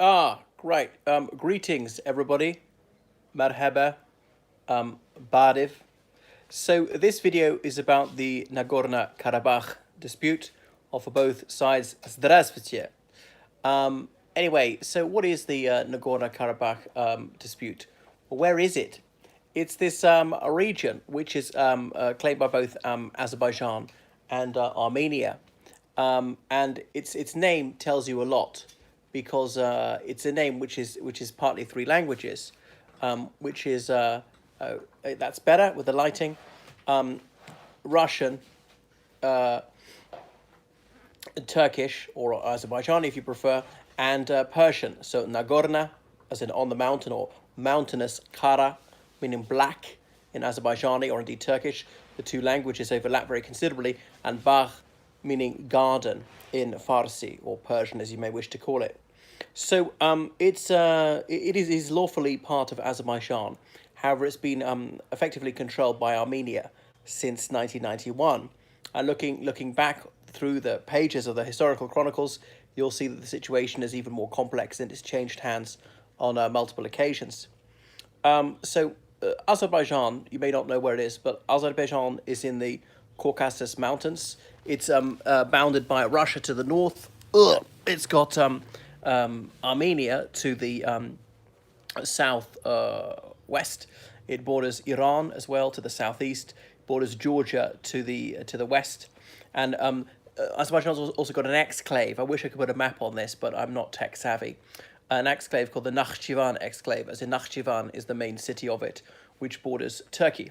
Great. Greetings, everybody. Marhaba. Badiv. So this video is about the Nagorno Karabakh dispute, or for both sides, Zdravstvuyte. Anyway, so what is the Nagorno Karabakh dispute? Well, where is it? It's this region which is claimed by both Azerbaijan and Armenia, and its name tells you a lot because it's a name which is partly three languages, which is that's better with the lighting, Russian, Turkish or Azerbaijani if you prefer, and Persian. So Nagorno, as in on the mountain, or mountainous, Kara, meaning black in Azerbaijani or indeed Turkish. The two languages overlap very considerably, and Bagh, meaning garden in Farsi or Persian, as you may wish to call it. So it is lawfully part of Azerbaijan. However, it's been effectively controlled by Armenia since 1991. And looking back through the pages of the historical chronicles, you'll see that the situation is even more complex and it's changed hands on multiple occasions. Azerbaijan, you may not know where it is, but Azerbaijan is in the Caucasus Mountains. It's bounded by Russia to the north. It's got Armenia to the south west. It borders Iran as well to the southeast. Borders Georgia to the west, and Azerbaijan's also got an exclave. I wish I could put a map on this, but I'm not tech savvy. An exclave called the Nakhchivan exclave, as in Nakhchivan is the main city of it, which borders Turkey.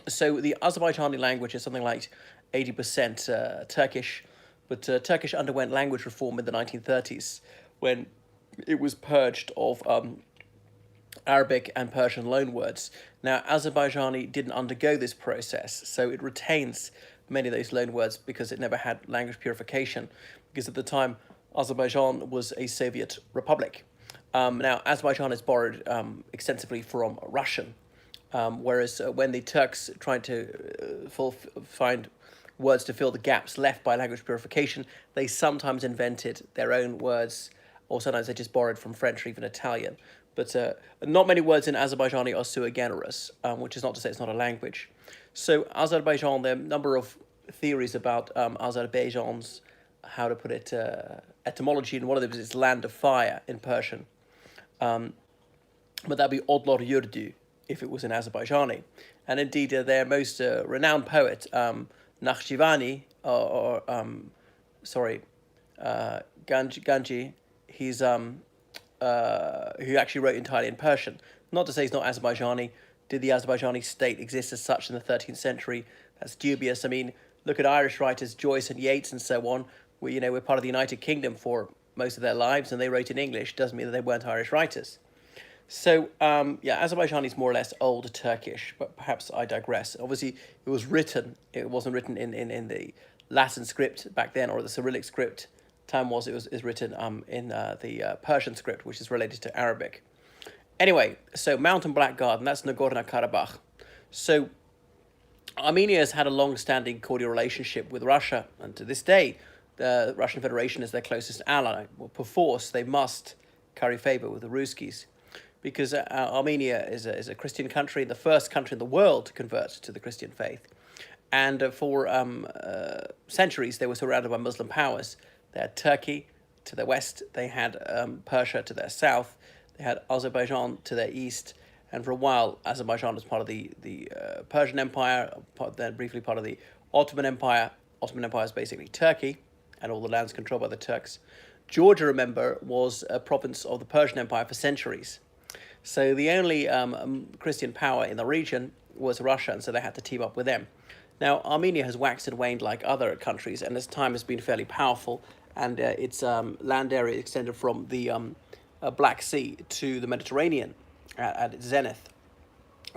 So the Azerbaijani language is something like 80% Turkish, but Turkish underwent language reform in the 1930s when it was purged of Arabic and Persian loanwords. Now, Azerbaijani didn't undergo this process, so it retains many of those loanwords because it never had language purification, because at the time, Azerbaijan was a Soviet republic. Now, Azerbaijan has borrowed extensively from Russian, whereas when the Turks tried to find words to fill the gaps left by language purification, they sometimes invented their own words, or sometimes they just borrowed from French or even Italian. But not many words in Azerbaijani are sui generis, which is not to say it's not a language. So Azerbaijan, there are a number of theories about Azerbaijan's, how to put it, etymology, and one of them is land of fire in Persian. But that'd be Odlor Yurdu if it was in Azerbaijani. And indeed, their most renowned poet, Nakhchivani, Ganji, he's who actually wrote entirely in Persian. Not to say he's not Azerbaijani. Did the Azerbaijani state exist as such in the 13th century? That's dubious. I mean, look at Irish writers, Joyce and Yeats and so on. We're part of the United Kingdom for most of their lives, and they wrote in English. Doesn't mean that they weren't Irish writers. So, Azerbaijani is more or less old Turkish, but perhaps I digress. Obviously, it was written. It wasn't written in the Latin script back then, or the Cyrillic script. Time was written in the Persian script, which is related to Arabic. Anyway, so Mountain Black Garden, that's Nagorno Karabakh. So Armenia has had a long-standing cordial relationship with Russia, and to this day, the Russian Federation is their closest ally. Well, perforce, they must curry favor with the Ruskies, because Armenia is a Christian country, the first country in the world to convert to the Christian faith. And for centuries, they were surrounded by Muslim powers. They had Turkey to their west, they had Persia to their south, they had Azerbaijan to their east, and for a while, Azerbaijan was part of the Persian Empire, then briefly part of the Ottoman Empire. Ottoman Empire is basically Turkey, and all the lands controlled by the Turks. Georgia, remember, was a province of the Persian Empire for centuries. So the only Christian power in the region was Russia, and so they had to team up with them. Now, Armenia has waxed and waned like other countries, and its time has been fairly powerful, and its land area extended from the Black Sea to the Mediterranean at its zenith.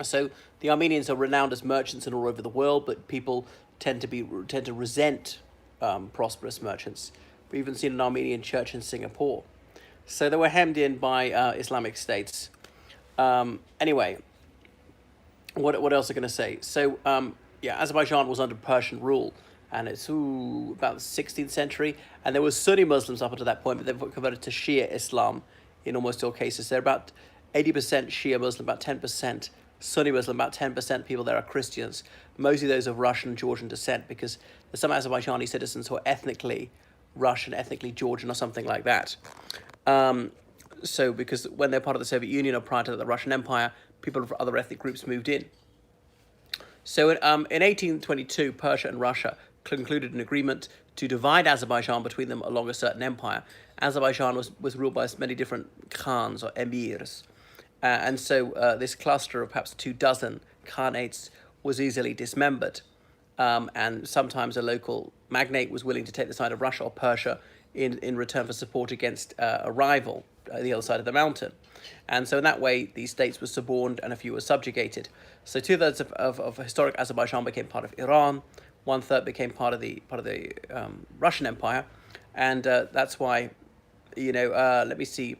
So the Armenians are renowned as merchants and all over the world, but people tend to resent prosperous merchants. We've even seen an Armenian church in Singapore. So they were hemmed in by Islamic states. Anyway, what else am I going to say? So Azerbaijan was under Persian rule, and it's about the 16th century. And there were Sunni Muslims up until that point, but they've converted to Shia Islam in almost all cases. They're about 80% Shia Muslim, about 10% Sunni Muslim, about 10% people there are Christians, mostly those of Russian and Georgian descent, because there's some Azerbaijani citizens who are ethnically Russian, ethnically Georgian, or something like that. So because when they're part of the Soviet Union or prior to the Russian Empire, people of other ethnic groups moved in. So in 1822, Persia and Russia concluded an agreement to divide Azerbaijan between them along a certain empire. Azerbaijan was ruled by many different khans or emirs. And so this cluster of perhaps 24 khanates was easily dismembered. And sometimes a local magnate was willing to take the side of Russia or Persia in return for support against a rival at the other side of the mountain. And so in that way, these states were suborned and a few were subjugated. So 2/3 of historic Azerbaijan became part of Iran, 1/3 became part of the Russian Empire. And that's why, let me see,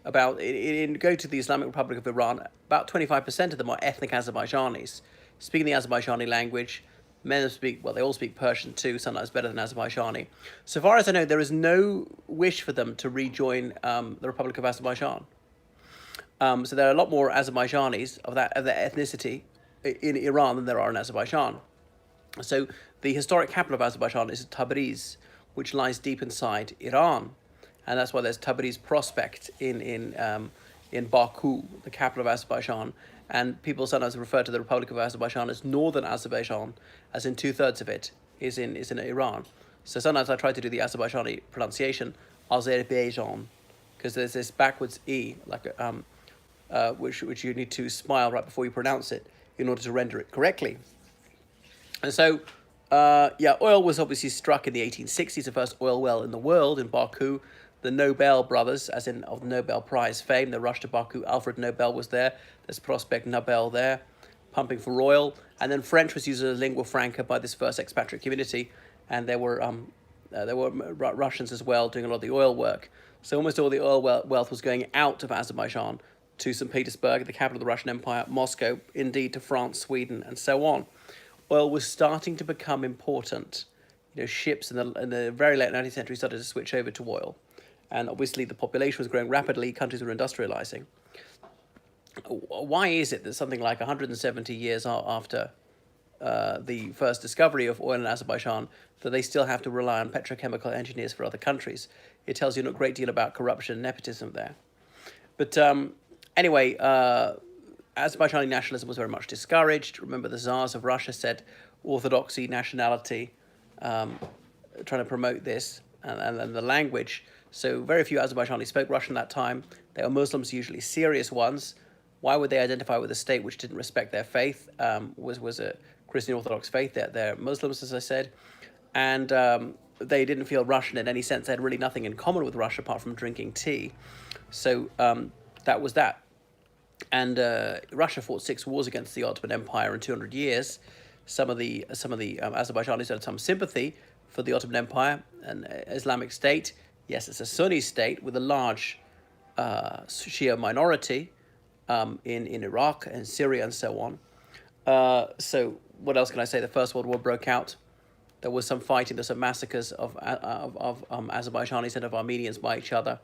go to the Islamic Republic of Iran, about 25% of them are ethnic Azerbaijanis, speaking the Azerbaijani language. They all speak Persian too, sometimes better than Azerbaijani. So far as I know, there is no wish for them to rejoin the Republic of Azerbaijan. So there are a lot more Azerbaijanis of that ethnicity in Iran than there are in Azerbaijan. So the historic capital of Azerbaijan is Tabriz, which lies deep inside Iran. And that's why there's Tabriz Prospect in Baku, the capital of Azerbaijan. And people sometimes refer to the Republic of Azerbaijan as Northern Azerbaijan, as in 2/3 of it is in Iran. So sometimes I try to do the Azerbaijani pronunciation, Azerbaijan, because there's this backwards E, like which you need to smile right before you pronounce it in order to render it correctly. And so, oil was obviously struck in the 1860s, the first oil well in the world in Baku. The Nobel brothers, as in of the Nobel Prize fame, they rushed to Baku. Alfred Nobel was there. There's Prospect Nobel there, pumping for oil. And then French was used as a lingua franca by this first expatriate community. And there were Russians as well doing a lot of the oil work. So almost all the oil wealth was going out of Azerbaijan to St. Petersburg, the capital of the Russian Empire, Moscow, indeed to France, Sweden, and so on. Oil was starting to become important. Ships in the very late 19th century started to switch over to oil. And obviously the population was growing rapidly, countries were industrializing. Why is it that something like 170 years after the first discovery of oil in Azerbaijan, that they still have to rely on petrochemical engineers for other countries? It tells you a great deal about corruption and nepotism there. But anyway, Azerbaijani nationalism was very much discouraged. Remember, the Tsars of Russia said orthodoxy, nationality, trying to promote this, and the language. So very few Azerbaijanis spoke Russian at that time. They were Muslims, usually serious ones. Why would they identify with a state which didn't respect their faith? Was a Christian Orthodox faith. They're Muslims, as I said. And they didn't feel Russian in any sense. They had really nothing in common with Russia apart from drinking tea. So that was that. And Russia fought 6 wars against the Ottoman Empire in 200 years. Some of the Azerbaijanis had some sympathy for the Ottoman Empire and Islamic State. Yes, it's a Sunni state with a large Shia minority in Iraq and Syria and so on. So what else can I say? The First World War broke out. There was some fighting, there's some massacres of Azerbaijanis and of Armenians by each other.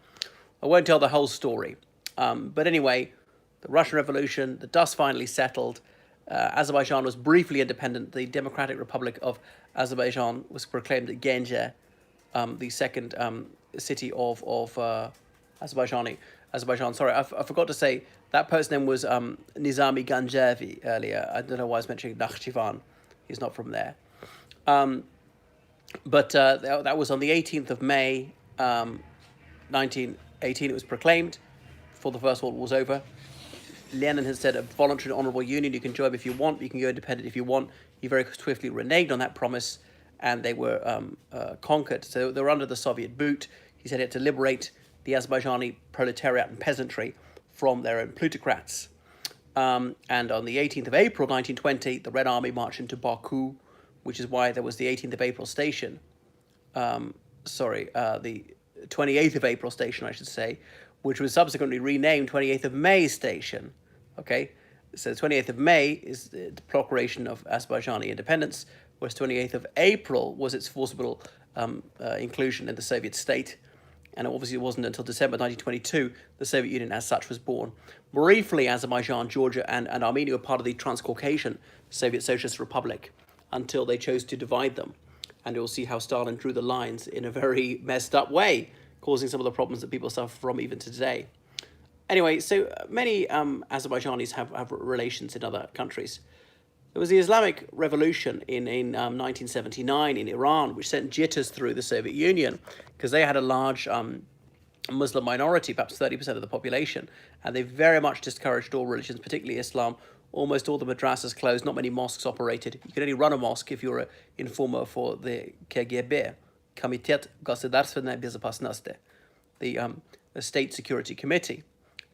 I won't tell the whole story. But anyway, the Russian Revolution, the dust finally settled. Azerbaijan was briefly independent. The Democratic Republic of Azerbaijan was proclaimed at Genge, the second city of Azerbaijan. Sorry, I forgot to say that person's name was Nizami Ganjavi earlier. I don't know why I was mentioning Nakhchivan. He's not from there. But that was on the 18th of May, 1918. It was proclaimed before the First World War was over. Lenin has said a voluntary and honourable union. You can join if you want. You can go independent if you want. He very swiftly reneged on that promise, and they were conquered. So they were under the Soviet boot. He said he had to liberate the Azerbaijani proletariat and peasantry from their own plutocrats. And on the 18th of April, 1920, the Red Army marched into Baku, which is why there was the 18th of April station. The 28th of April station, I should say, which was subsequently renamed 28th of May station. Okay, so the 28th of May is the proclamation of Azerbaijani independence. whereas 28th of April was its forcible inclusion in the Soviet state. And obviously it wasn't until December 1922 the Soviet Union as such was born. Briefly, Azerbaijan, Georgia, and Armenia were part of the Transcaucasian Soviet Socialist Republic until they chose to divide them. And you'll see how Stalin drew the lines in a very messed up way, causing some of the problems that people suffer from even today. Anyway, so many Azerbaijanis have relations in other countries. There was the Islamic Revolution in 1979 in Iran, which sent jitters through the Soviet Union because they had a large Muslim minority, perhaps 30% of the population, and they very much discouraged all religions, particularly Islam. Almost all the madrasas closed, not many mosques operated. You could only run a mosque if you were an informer for the KGB, Komitet Государственной безопасности, the State Security Committee.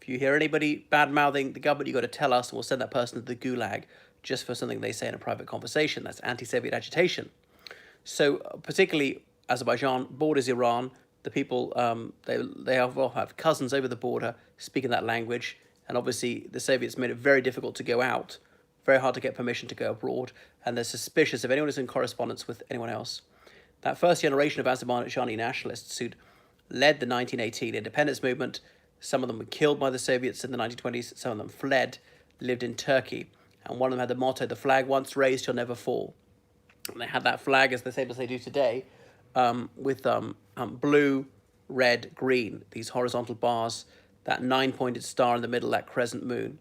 If you hear anybody bad-mouthing the government, you've got to tell us, and we'll send that person to the gulag just for something they say in a private conversation. That's anti-Soviet agitation. So particularly Azerbaijan borders Iran. The people, they have cousins over the border speaking that language. And obviously the Soviets made it very difficult to go out, very hard to get permission to go abroad. And they're suspicious of anyone who's in correspondence with anyone else. That first generation of Azerbaijani nationalists who'd led the 1918 independence movement, some of them were killed by the Soviets in the 1920s, some of them fled, lived in Turkey. And one of them had the motto, the flag once raised shall never fall. And they had that flag, as the same as they do today, with blue, red, green, these horizontal bars, that 9-pointed star in the middle, that crescent moon.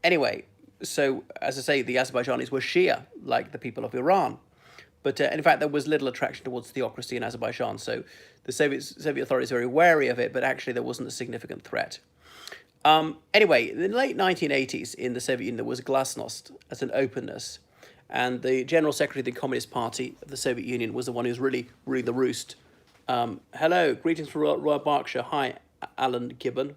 Anyway, so as I say, the Azerbaijanis were Shia, like the people of Iran. But in fact, there was little attraction towards theocracy in Azerbaijan. So the Soviet authorities were very wary of it, but actually there wasn't a significant threat. Anyway, in the late 1980s in the Soviet Union, there was Glasnost as an openness. And the General Secretary of the Communist Party of the Soviet Union was the one who was really ruling the roost. Hello, greetings from Royal Berkshire. Hi, Alan Gibbon.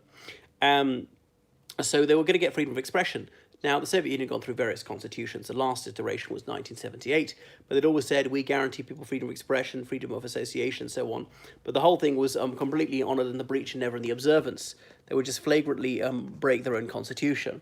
So they were going to get freedom of expression. Now, the Soviet Union had gone through various constitutions. The last iteration was 1978, but they'd always said, we guarantee people freedom of expression, freedom of association, so on. But the whole thing was completely honoured in the breach and never in the observance. They would just flagrantly break their own constitution.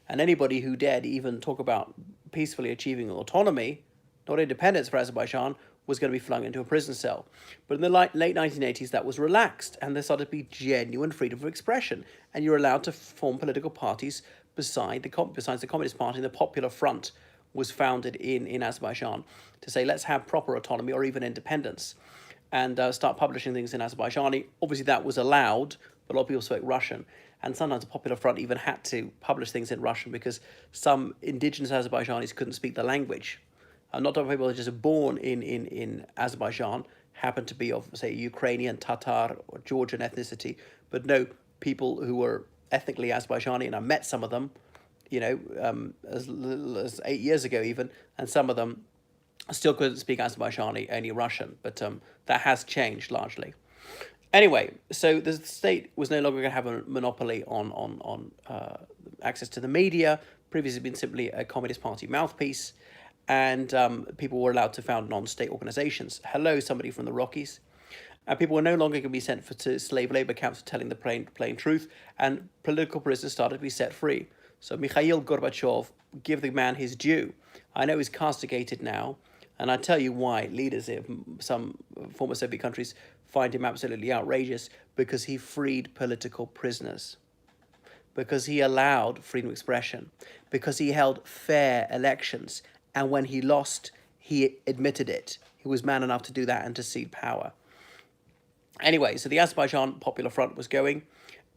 And anybody who dared even talk about peacefully achieving autonomy, not independence for Azerbaijan, was going to be flung into a prison cell. But in the late 1980s, that was relaxed, and there started to be genuine freedom of expression. And you're allowed to form political parties besides the Communist Party. The Popular Front was founded in Azerbaijan to say, let's have proper autonomy or even independence, and start publishing things in Azerbaijani. Obviously, that was allowed, but a lot of people spoke Russian. And sometimes the Popular Front even had to publish things in Russian because some indigenous Azerbaijanis couldn't speak the language. Not all people who are just born in Azerbaijan happen to be of, say, Ukrainian, Tatar, or Georgian ethnicity, but no, people who were ethnically Azerbaijani, and I met some of them, as little as 8 years ago even, and some of them still couldn't speak Azerbaijani, only Russian, but that has changed largely. Anyway, so the state was no longer going to have a monopoly on access to the media. Previously been simply a Communist Party mouthpiece, and people were allowed to found non-state organizations. Hello, somebody from the Rockies. And people were no longer going to be sent to slave labor camps for telling the plain truth, and political prisoners started to be set free. So Mikhail Gorbachev, give the man his due. I know he's castigated now, and I tell you why leaders of some former Soviet countries find him absolutely outrageous, because he freed political prisoners, because he allowed freedom of expression, because he held fair elections, and when he lost, he admitted it. He was man enough to do that and to cede power. Anyway, so the Azerbaijan Popular Front was going,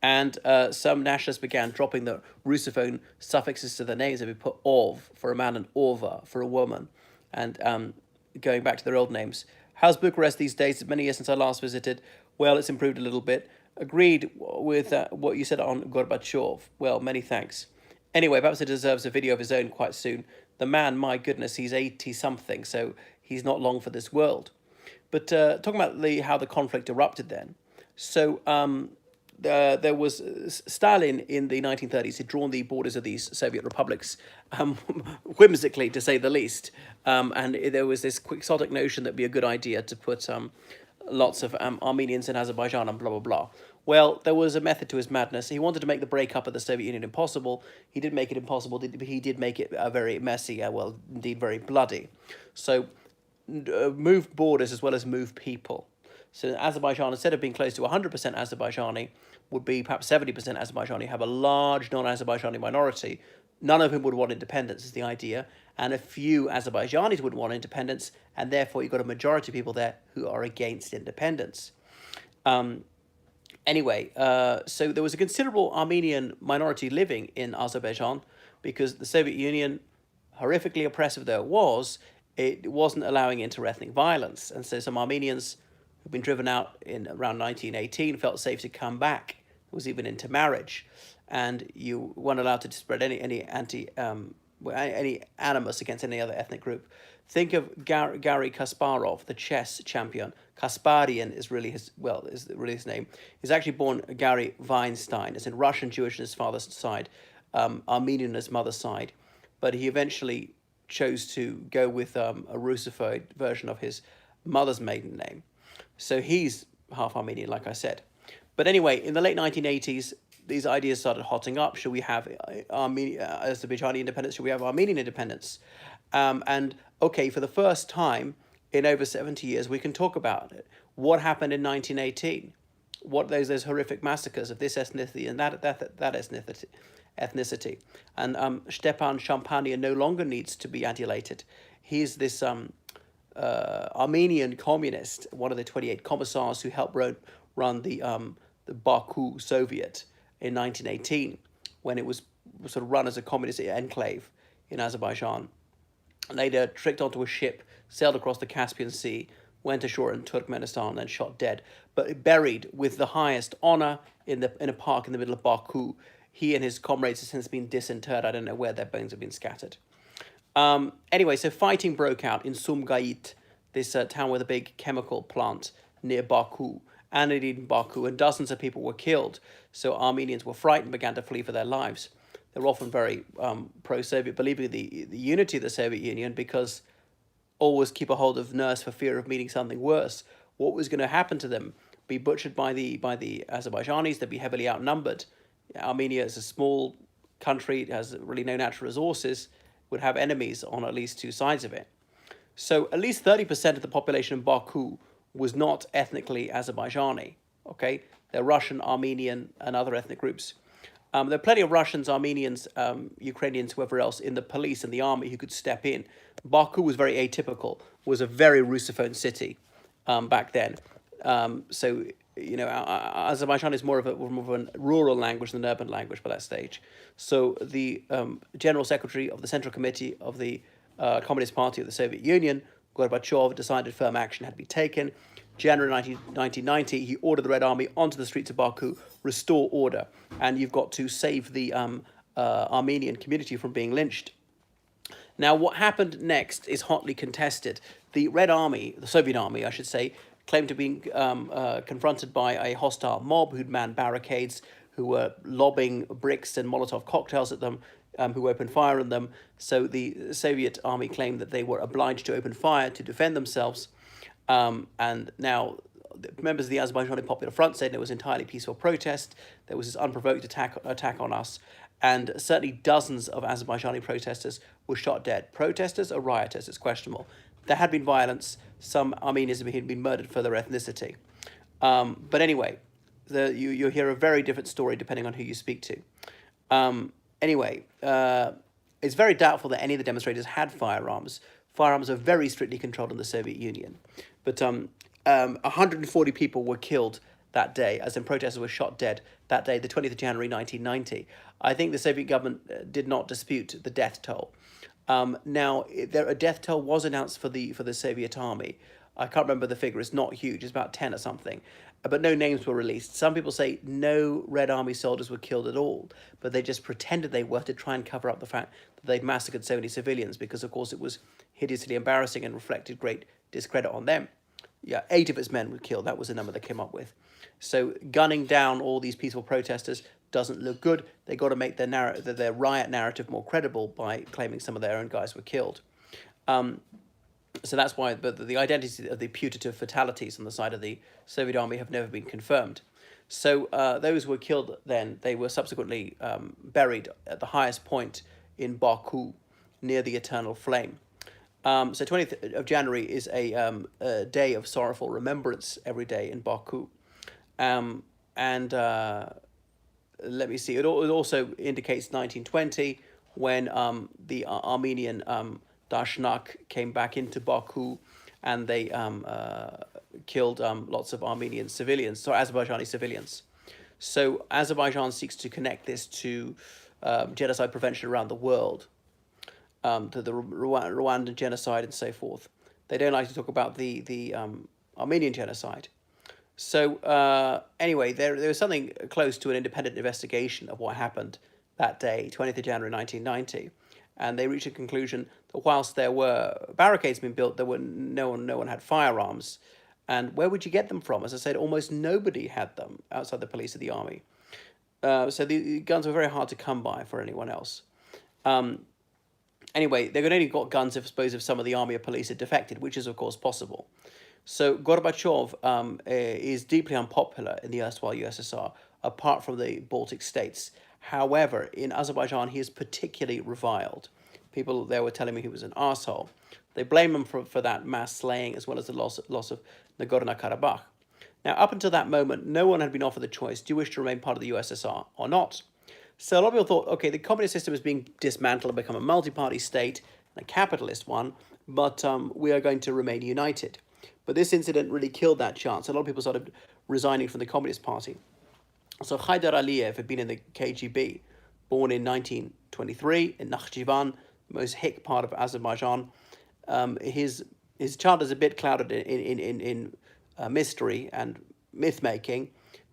and some nationalists began dropping the Russophone suffixes to their names. They would put ov for a man and orva for a woman, and going back to their old names. How's Bucharest these days? It's many years since I last visited. Well, it's improved a little bit. Agreed with what you said on Gorbachev. Well, many thanks. Anyway, perhaps it deserves a video of his own quite soon. The man, my goodness, he's 80-something, so he's not long for this world. But talking about how the conflict erupted then. So there was Stalin in the 1930s had drawn the borders of these Soviet republics whimsically, to say the least. And there was this quixotic notion that it'd be a good idea to put lots of Armenians in Azerbaijan and blah, blah, blah. Well, there was a method to his madness. He wanted to make the breakup of the Soviet Union impossible. He did make it impossible. He did make it very messy, well, indeed very bloody. So move borders as well as move people. So Azerbaijan, instead of being close to 100% Azerbaijani, would be perhaps 70% Azerbaijani, have a large non-Azerbaijani minority. None of whom would want independence is the idea. And a few Azerbaijanis would want independence, and therefore you've got a majority of people there who are against independence. Anyway, so there was a considerable Armenian minority living in Azerbaijan because the Soviet Union, horrifically oppressive though it wasn't allowing interethnic violence. And so some Armenians who'd been driven out in around 1918 felt safe to come back. It was even intermarriage. And you weren't allowed to spread any animus against any other ethnic group. Think of Garry Kasparov, the chess champion. Kasparian is really his name. He's actually born Gary Weinstein. It's in Russian Jewish on his father's side, Armenian on his mother's side, but he eventually chose to go with a Russified version of his mother's maiden name. So he's half Armenian, like I said. But anyway, in the late 1980s, these ideas started hotting up. Should we have Azerbaijani independence? Should we have Armenian independence? And okay, for the first time in over 70 years, we can talk about it. What happened in 1918? What those horrific massacres of this ethnicity and that ethnicity. And Stepan Champania no longer needs to be adulated. He's this Armenian communist, one of the 28 commissars who helped run the Baku Soviet in 1918, when it was sort of run as a communist enclave in Azerbaijan. Later tricked onto a ship, sailed across the Caspian Sea, went ashore in Turkmenistan, and then shot dead, but buried with the highest honor in a park in the middle of Baku. He and his comrades have since been disinterred. I don't know where their bones have been scattered. Anyway, so fighting broke out in Sumgait, this town with a big chemical plant near Baku, and indeed in Baku, and dozens of people were killed. So Armenians were frightened, began to flee for their lives. They were often very pro-Soviet, believing in the unity of the Soviet Union, because always keep a hold of nurse for fear of meeting something worse. What was going to happen to them? Be butchered by the Azerbaijanis? They'd be heavily outnumbered. Armenia is a small country, it has really no natural resources, would have enemies on at least two sides of it. So at least 30% of the population in Baku was not ethnically Azerbaijani. Okay, they're Russian, Armenian, and other ethnic groups. There are plenty of Russians, Armenians, Ukrainians, whoever else in the police and the army who could step in. Baku was very atypical, was a very Russophone city back then. So, you know, Azerbaijan is more of a rural language than an urban language by that stage. So the General Secretary of the Central Committee of the Communist Party of the Soviet Union, Gorbachev, decided firm action had to be taken. January 1990, he ordered the Red Army onto the streets of Baku, restore order, and you've got to save the Armenian community from being lynched. Now, what happened next is hotly contested. The Red Army, the Soviet Army, I should say, claimed to be confronted by a hostile mob who'd manned barricades, who were lobbing bricks and Molotov cocktails at them, who opened fire on them. So the Soviet army claimed that they were obliged to open fire to defend themselves. And now members of the Azerbaijani Popular Front said it was entirely peaceful protest. There was this unprovoked attack on us. And certainly dozens of Azerbaijani protesters were shot dead. Protesters or rioters, it's questionable. There had been violence. Some Armenians had been murdered for their ethnicity. But anyway, you hear a very different story depending on who you speak to. Anyway, it's very doubtful that any of the demonstrators had firearms. Firearms are very strictly controlled in the Soviet Union. But 140 people were killed that day, as in protesters were shot dead that day, the 20th of January 1990. I think the Soviet government did not dispute the death toll. Now, a death toll was announced for the Soviet army. I can't remember the figure. It's not huge. It's about 10 or something. But no names were released. Some people say no Red Army soldiers were killed at all, but they just pretended they were to try and cover up the fact that they'd massacred so many civilians, because, of course, it was hideously embarrassing and reflected great discredit on them. Yeah, 8 of its men were killed. That was the number they came up with. So gunning down all these peaceful protesters doesn't look good. They got to make their riot narrative more credible by claiming some of their own guys were killed. So that's why the identity of the putative fatalities on the side of the Soviet army have never been confirmed. So those who were killed then, they were subsequently buried at the highest point in Baku, near the Eternal Flame. So 20th of January is a day of sorrowful remembrance every day in Baku. And let me see, it also indicates 1920 when the Armenian Dashnak came back into Baku and they killed lots of Armenian civilians, so Azerbaijani civilians. So Azerbaijan seeks to connect this to genocide prevention around the world, to the Rwandan genocide and so forth. They don't like to talk about the Armenian genocide. So anyway, there was something close to an independent investigation of what happened that day, 20th of January 1990, and they reached a conclusion that whilst there were barricades being built, there were no one had firearms. And where would you get them from? As I said, almost nobody had them outside the police or the army. So the guns were very hard to come by for anyone else. Anyway, they could only got guns if some of the army or police had defected, which is of course possible. So Gorbachev is deeply unpopular in the erstwhile USSR, apart from the Baltic states. However, in Azerbaijan, he is particularly reviled. People there were telling me he was an arsehole. They blame him for that mass slaying as well as the loss of Nagorno Karabakh. Now, up until that moment, no one had been offered the choice, do you wish to remain part of the USSR or not? So a lot of people thought, okay, the communist system is being dismantled and become a multi-party state, and a capitalist one, but we are going to remain united. But this incident really killed that chance. A lot of people started resigning from the Communist Party. So Heydar Aliyev had been in the KGB, born in 1923 in Nakhchivan, the most hick part of Azerbaijan. His childhood is a bit clouded in mystery and myth-making,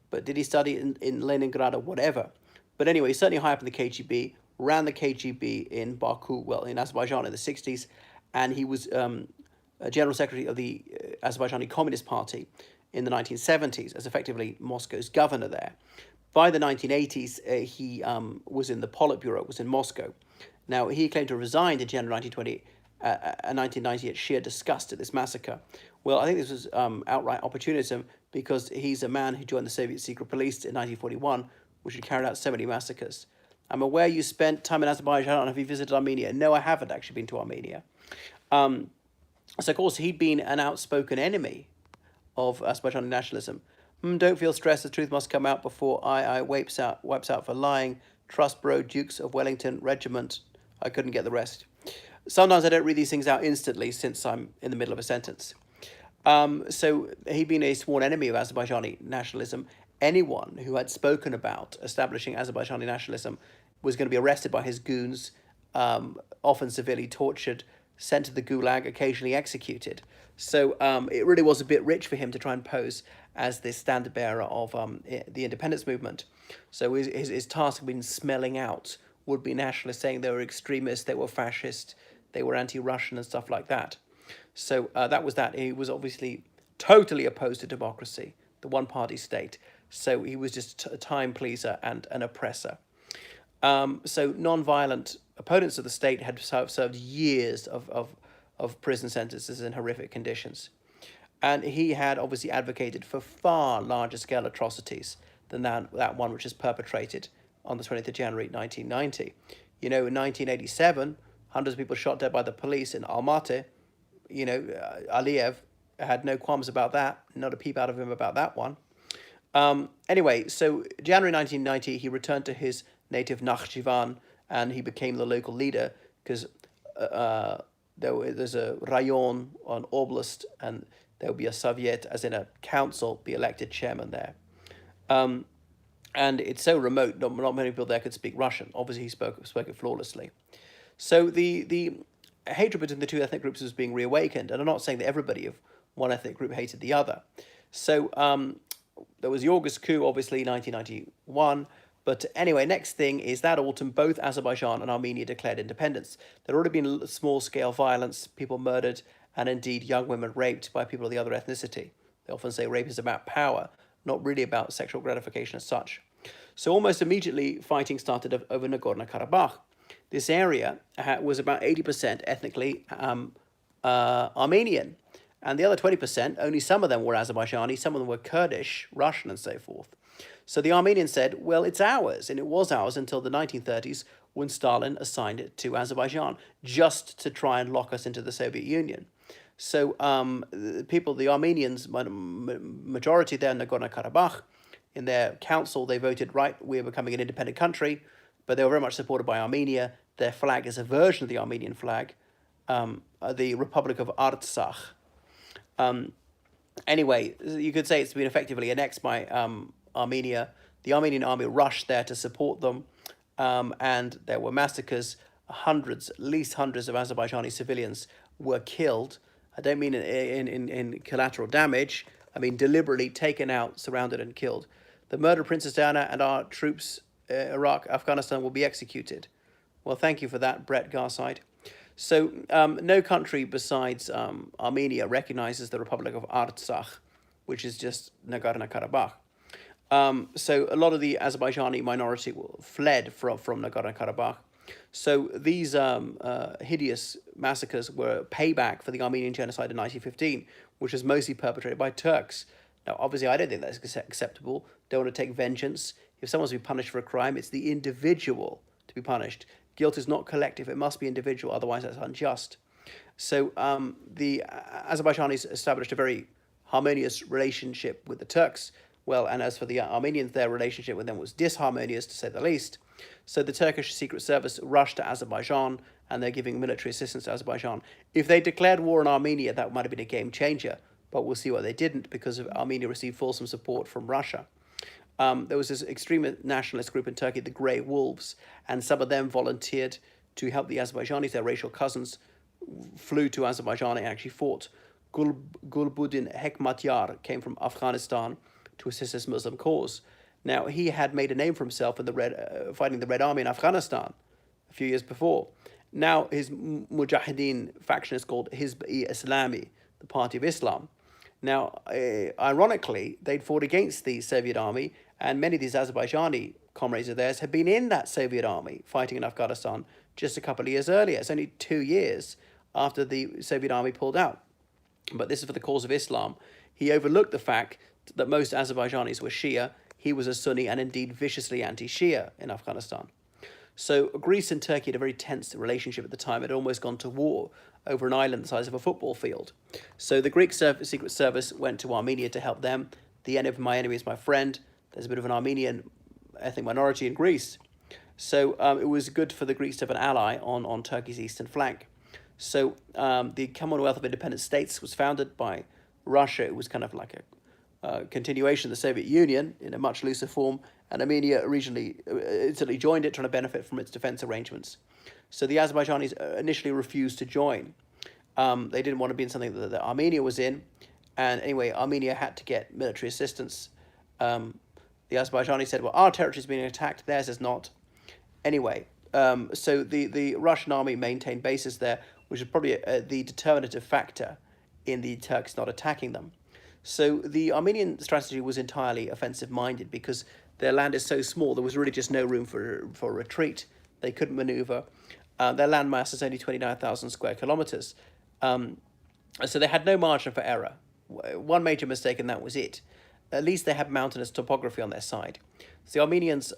but did he study in Leningrad or whatever? But anyway, he's certainly high up in the KGB, ran the KGB in Baku, well, in Azerbaijan in the 60s, and he was General Secretary of the Azerbaijani Communist Party in the 1970s, as effectively Moscow's governor there. By the 1980s, he was in the Politburo, was in Moscow. Now, he claimed to have resigned in January 1990 at sheer disgust at this massacre. Well, I think this was outright opportunism, because he's a man who joined the Soviet secret police in 1941, which had carried out so many massacres. I'm aware you spent time in Azerbaijan. Have you visited Armenia? No, I haven't actually been to Armenia. So, of course, he'd been an outspoken enemy of Azerbaijani nationalism. Don't feel stressed. The truth must come out before I wipes out for lying. Trust bro, Dukes of Wellington Regiment. I couldn't get the rest. Sometimes I don't read these things out instantly since I'm in the middle of a sentence. So he'd been a sworn enemy of Azerbaijani nationalism. Anyone who had spoken about establishing Azerbaijani nationalism was going to be arrested by his goons, often severely tortured, sent to the Gulag, occasionally executed. So it really was a bit rich for him to try and pose as this standard bearer of the independence movement. So his task had been smelling out would-be nationalists, saying they were extremists, they were fascist, they were anti-Russian and stuff like that. So that was that. He was obviously totally opposed to democracy, the one-party state. So he was just a time pleaser and an oppressor. So non-violent opponents of the state had served years of prison sentences in horrific conditions. And he had obviously advocated for far larger scale atrocities than that one which is perpetrated on the 20th of January 1990. You know, in 1987, hundreds of people shot dead by the police in Almaty. You know, Aliyev had no qualms about that, not a peep out of him about that one. Anyway, so January 1990, he returned to his native Nakhchivan, and he became the local leader, because there's a rayon, an oblast, and there will be a soviet, as in a council, be elected chairman there. And it's so remote, not many people there could speak Russian. Obviously, he spoke it flawlessly. So the hatred between the two ethnic groups was being reawakened, and I'm not saying that everybody of one ethnic group hated the other. So there was the August coup, obviously, 1991. But anyway, next thing is that autumn, both Azerbaijan and Armenia declared independence. There had already been small-scale violence, people murdered, and indeed young women raped by people of the other ethnicity. They often say rape is about power, not really about sexual gratification as such. So almost immediately, fighting started over Nagorno Karabakh. This area was about 80% ethnically Armenian. And the other 20%, only some of them were Azerbaijani, some of them were Kurdish, Russian, and so forth. So the Armenians said, well, it's ours. And it was ours until the 1930s when Stalin assigned it to Azerbaijan, just to try and lock us into the Soviet Union. So the Armenians, majority there in Nagorno Karabakh, in their council, they voted, right, we're becoming an independent country, but they were very much supported by Armenia. Their flag is a version of the Armenian flag, the Republic of Artsakh. Anyway, you could say it's been effectively annexed by Armenia. The Armenian army rushed there to support them, and there were massacres. Hundreds, at least hundreds of Azerbaijani civilians were killed. I don't mean in collateral damage. I mean deliberately taken out, surrounded, and killed. The murdered Princess Diana and our troops, Iraq, Afghanistan, will be executed. Well, thank you for that, Brett Garside. So no country besides Armenia recognizes the Republic of Artsakh, which is just Nagorno Karabakh. So a lot of the Azerbaijani minority fled from Nagorno Karabakh. So these hideous massacres were payback for the Armenian genocide in 1915, which was mostly perpetrated by Turks. Now, obviously, I don't think that's acceptable. Don't want to take vengeance. If someone's to be punished for a crime, it's the individual to be punished. Guilt is not collective. It must be individual. Otherwise, that's unjust. So the Azerbaijanis established a very harmonious relationship with the Turks. Well, and as for the Armenians, their relationship with them was disharmonious, to say the least. So the Turkish Secret Service rushed to Azerbaijan, and they're giving military assistance to Azerbaijan. If they declared war on Armenia, that might have been a game changer. But we'll see what they didn't, because Armenia received fulsome support from Russia. There was this extreme nationalist group in Turkey, the Grey Wolves, and some of them volunteered to help the Azerbaijanis. Their racial cousins flew to Azerbaijan and actually fought. Gulbuddin Hekmatyar came from Afghanistan to assist this Muslim cause. Now, he had made a name for himself in the fighting the Red Army in Afghanistan a few years before. Now, his Mujahideen faction is called Hizb-e-Islami, the Party of Islam. Now, ironically, they'd fought against the Soviet army, and many of these Azerbaijani comrades of theirs had been in that Soviet army fighting in Afghanistan just a couple of years earlier. It's only 2 years after the Soviet army pulled out. But this is for the cause of Islam. He overlooked the fact that most Azerbaijanis were Shia. He was a Sunni and indeed viciously anti-Shia in Afghanistan. So Greece and Turkey had a very tense relationship at the time. It had almost gone to war over an island the size of a football field. So the Greek Secret Service went to Armenia to help them. The enemy of my enemy is my friend. There's a bit of an Armenian ethnic minority in Greece. So it was good for the Greeks to have an ally on Turkey's eastern flank. So the Commonwealth of Independent States was founded by Russia. It was kind of like a continuation of the Soviet Union in a much looser form, and Armenia originally instantly joined it, trying to benefit from its defense arrangements. So the Azerbaijanis initially refused to join. They didn't want to be in something that Armenia was in, and anyway, Armenia had to get military assistance. The Azerbaijanis said, well, our territory is being attacked, theirs is not. Anyway, so the Russian army maintained bases there, which is probably the determinative factor in the Turks not attacking them. So the Armenian strategy was entirely offensive-minded because their land is so small, there was really just no room for retreat. They couldn't maneuver. Their landmass is only 29,000 square kilometers. So they had no margin for error. One major mistake, and that was it. At least they had mountainous topography on their side. So the Armenians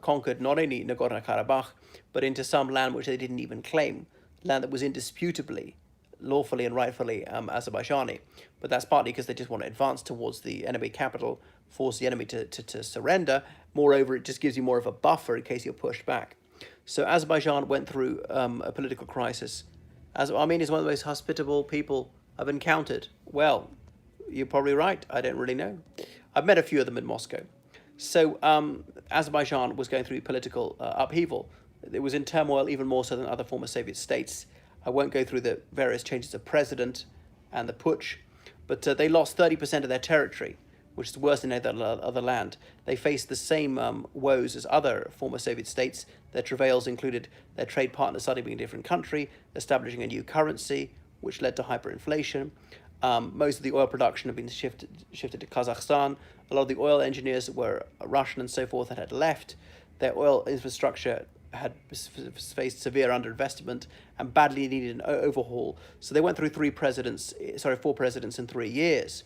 conquered not only Nagorno Karabakh, but into some land which they didn't even claim, land that was indisputably, lawfully and rightfully Azerbaijani. But that's partly because they just want to advance towards the enemy capital, force the enemy to surrender. Moreover, it just gives you more of a buffer in case you're pushed back. So Azerbaijan went through a political crisis. Armenia is one of the most hospitable people I've encountered. Well, you're probably right. I don't really know. I've met a few of them in Moscow. So Azerbaijan was going through political upheaval. It was in turmoil even more so than other former Soviet states. I won't go through the various changes of president and the putsch, but they lost 30% of their territory, which is worse than any other land. They faced the same woes as other former Soviet states. Their travails included their trade partners suddenly being a different country, establishing a new currency, which led to hyperinflation. Most of the oil production had been shifted to Kazakhstan. A lot of the oil engineers were Russian and so forth that had left. Their oil infrastructure had faced severe underinvestment and badly needed an overhaul. So they went through four presidents in 3 years.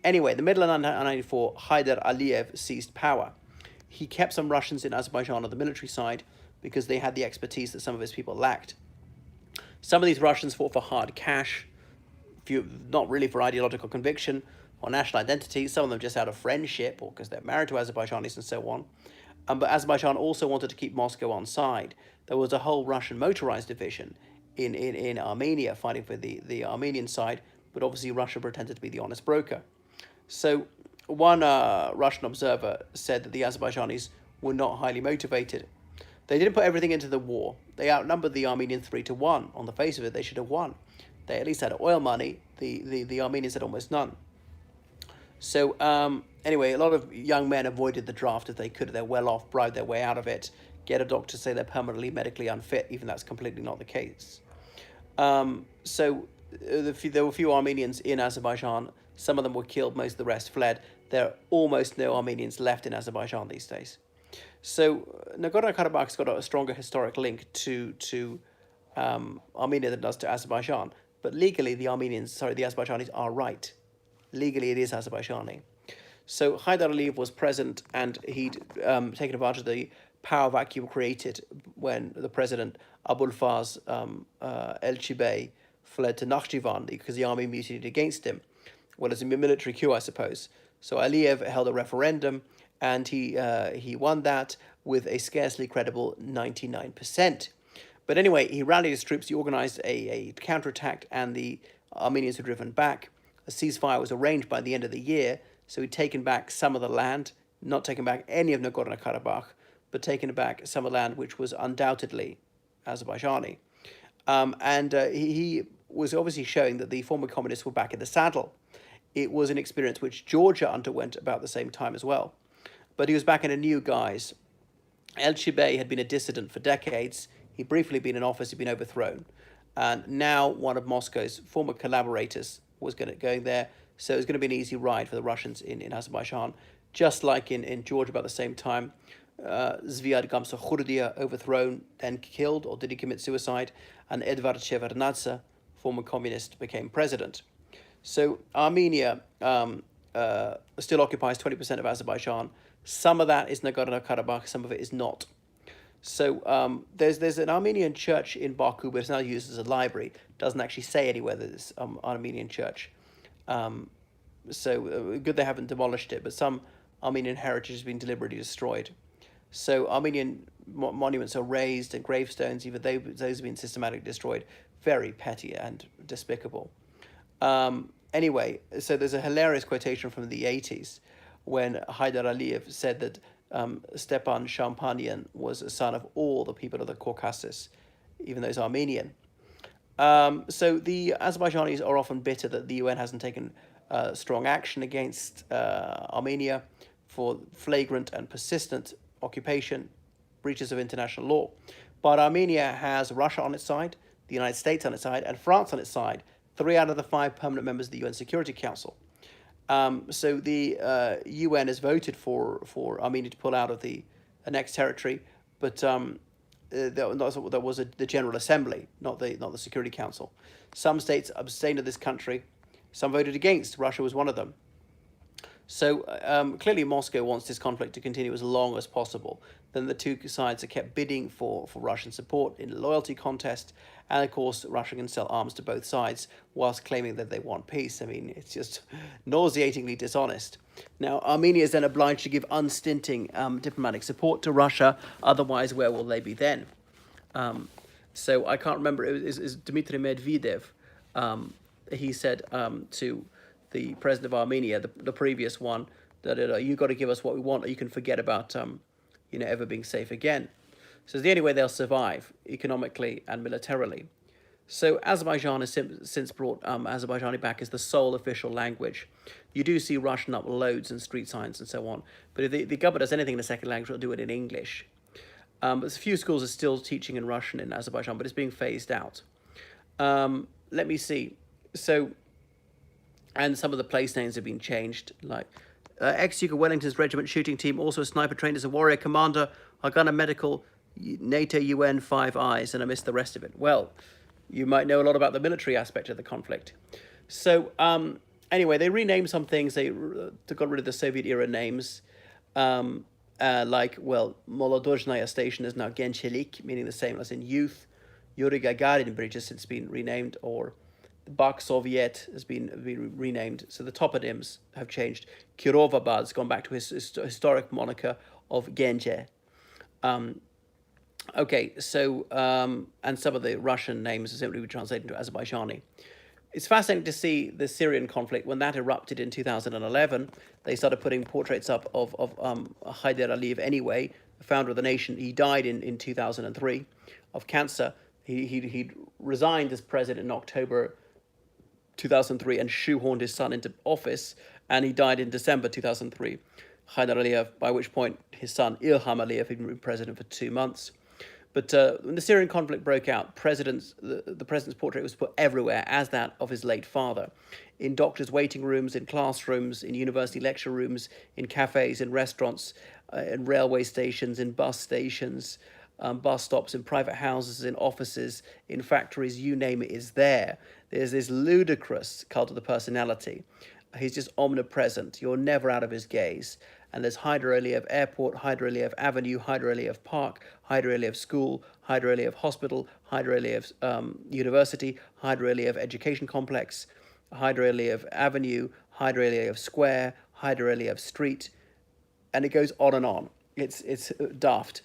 Anyway, the middle of 1994, Heydar Aliyev seized power. He kept some Russians in Azerbaijan on the military side because they had the expertise that some of his people lacked. Some of these Russians fought for hard cash, not really for ideological conviction or national identity, some of them just out of friendship or because they're married to Azerbaijanis and so on. But Azerbaijan also wanted to keep Moscow on side. There was a whole Russian motorized division in Armenia fighting for the Armenian side, but obviously Russia pretended to be the honest broker. So one Russian observer said that the Azerbaijanis were not highly motivated. They didn't put everything into the war. They outnumbered the Armenians 3-1. On the face of it, they should have won. They at least had oil money. The Armenians had almost none. So anyway, a lot of young men avoided the draft if they could. They're well off, bribe their way out of it, get a doctor to say they're permanently medically unfit, even that's completely not the case. So there were few Armenians in Azerbaijan. Some of them were killed, most of the rest fled. There are almost no Armenians left in Azerbaijan these days. So Nagorno Karabakh's got a stronger historic link to Armenia than it does to Azerbaijan. But legally, the Azerbaijanis are right. Legally, it is Azerbaijani. So Heydar Aliyev was president, and he'd taken advantage of the power vacuum created when the president Abulfaz Elchibey fled to Nakhchivan because the army mutinied against him. Well, it's a military coup, I suppose. So Aliyev held a referendum, and he won that with a scarcely credible 99%. But anyway, he rallied his troops, he organized a counterattack, and the Armenians were driven back. A ceasefire was arranged by the end of the year, so he'd taken back some of the land, not taken back any of Nagorno Karabakh, but taken back some of the land which was undoubtedly Azerbaijani. He was obviously showing that the former communists were back in the saddle. It was an experience which Georgia underwent about the same time as well. But he was back in a new guise. Elchibey had been a dissident for decades. He'd briefly been in office, he'd been overthrown. And now one of Moscow's former collaborators was going there. So it was going to be an easy ride for the Russians in Azerbaijan. Just like in Georgia about the same time, Zviad Gamsa-Khurdia overthrown, then killed, or did he commit suicide? And Edvard Shevardnadze, former communist, became president. So Armenia still occupies 20% of Azerbaijan. Some of that is Nagorno-Karabakh, some of it is not. So there's an Armenian church in Baku, but it's now used as a library. It doesn't actually say anywhere that it's an Armenian church. So good they haven't demolished it, but some Armenian heritage has been deliberately destroyed. So Armenian monuments are raised and gravestones, even those have been systematically destroyed. Very petty and despicable. Anyway, so there's a hilarious quotation from the 80s when Heydar Aliyev said that Stepan Champanian was a son of all the people of the Caucasus, even though he's Armenian. So the Azerbaijanis are often bitter that the UN hasn't taken strong action against Armenia for flagrant and persistent occupation, breaches of international law. But Armenia has Russia on its side, the United States on its side, and France on its side, 3 out of the 5 permanent members of the UN Security Council. So the UN has voted for Armenia to pull out of the annexed territory, but there was the General Assembly, not the Security Council. Some states abstained of this country, some voted against. Russia was one of them. So clearly Moscow wants this conflict to continue as long as possible. Then the two sides are kept bidding for Russian support in a loyalty contest. And of course, Russia can sell arms to both sides whilst claiming that they want peace. I mean, it's just nauseatingly dishonest. Now, Armenia is then obliged to give unstinting diplomatic support to Russia. Otherwise, where will they be then? So I can't remember. It was Dmitry Medvedev. He said to the president of Armenia, the previous one, that you got to give us what we want, or you can forget about ever being safe again. So it's the only way they'll survive economically and militarily. So Azerbaijan has since brought Azerbaijani back as the sole official language. You do see Russian up loads and street signs and so on, but if the government does anything in a second language, it'll do it in English. There's a few schools are still teaching in Russian in Azerbaijan, but it's being phased out. Let me see. So, and some of the place names have been changed, like ex-Duke of Wellington's regiment shooting team, also a sniper trained as a warrior commander, Argana Medical, NATO, UN, Five Eyes, and I missed the rest of it. Well, you might know a lot about the military aspect of the conflict. So anyway, they renamed some things. They got rid of the Soviet era names. Like, well, Molodozhnaya Station is now Genchelik, meaning the same as in youth. Yuri Gagarin Bridge has since been renamed, or the Bak Soviet has been renamed. So the toponyms have changed. Kirovabad's gone back to his historic moniker of Genje. Okay, so, and some of the Russian names are simply translated into Azerbaijani. It's fascinating to see the Syrian conflict. When that erupted in 2011, they started putting portraits up of Heydar Aliyev anyway, the founder of the nation. He died in 2003 of cancer. He resigned as president in October 2003 and shoehorned his son into office, and he died in December 2003. Heydar Aliyev, by which point his son Ilham Aliyev had been president for 2 months. But when the Syrian conflict broke out, the president's portrait was put everywhere, as that of his late father, in doctors' waiting rooms, in classrooms, in university lecture rooms, in cafes, in restaurants, in railway stations, in bus stations, bus stops, in private houses, in offices, in factories, you name it, is there. There's this ludicrous cult of the personality. He's just omnipresent. You're never out of his gaze. And there's Heydar Aliyev Airport, Heydar Aliyev Avenue, Heydar Aliyev Park, Heydar Aliyev School, Heydar Aliyev Hospital, Heydar Aliyev University, Heydar Aliyev Education Complex, Heydar Aliyev Avenue, Heydar Aliyev Square, Heydar Aliyev Street, and it goes on and on. It's daft.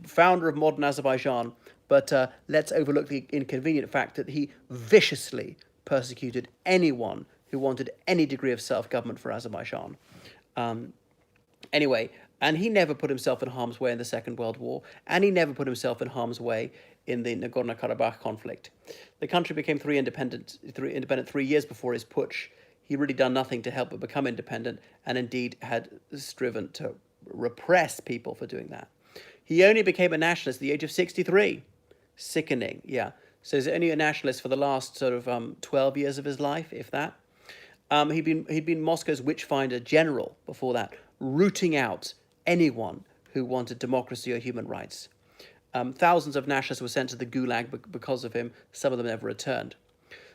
Founder of modern Azerbaijan, but let's overlook the inconvenient fact that he viciously persecuted anyone who wanted any degree of self-government for Azerbaijan. Anyway, and he never put himself in harm's way in the Second World War, and he never put himself in harm's way in the Nagorno Karabakh conflict. The country became independent 3 years before his putsch. He really done nothing to help it become independent, and indeed had striven to repress people for doing that. He only became a nationalist at the age of 63. Sickening, yeah. So he's only a nationalist for the last sort of 12 years of his life, if that. He'd been Moscow's witchfinder general before that, rooting out anyone who wanted democracy or human rights. Thousands of nationalists were sent to the Gulag because of him. Some of them never returned.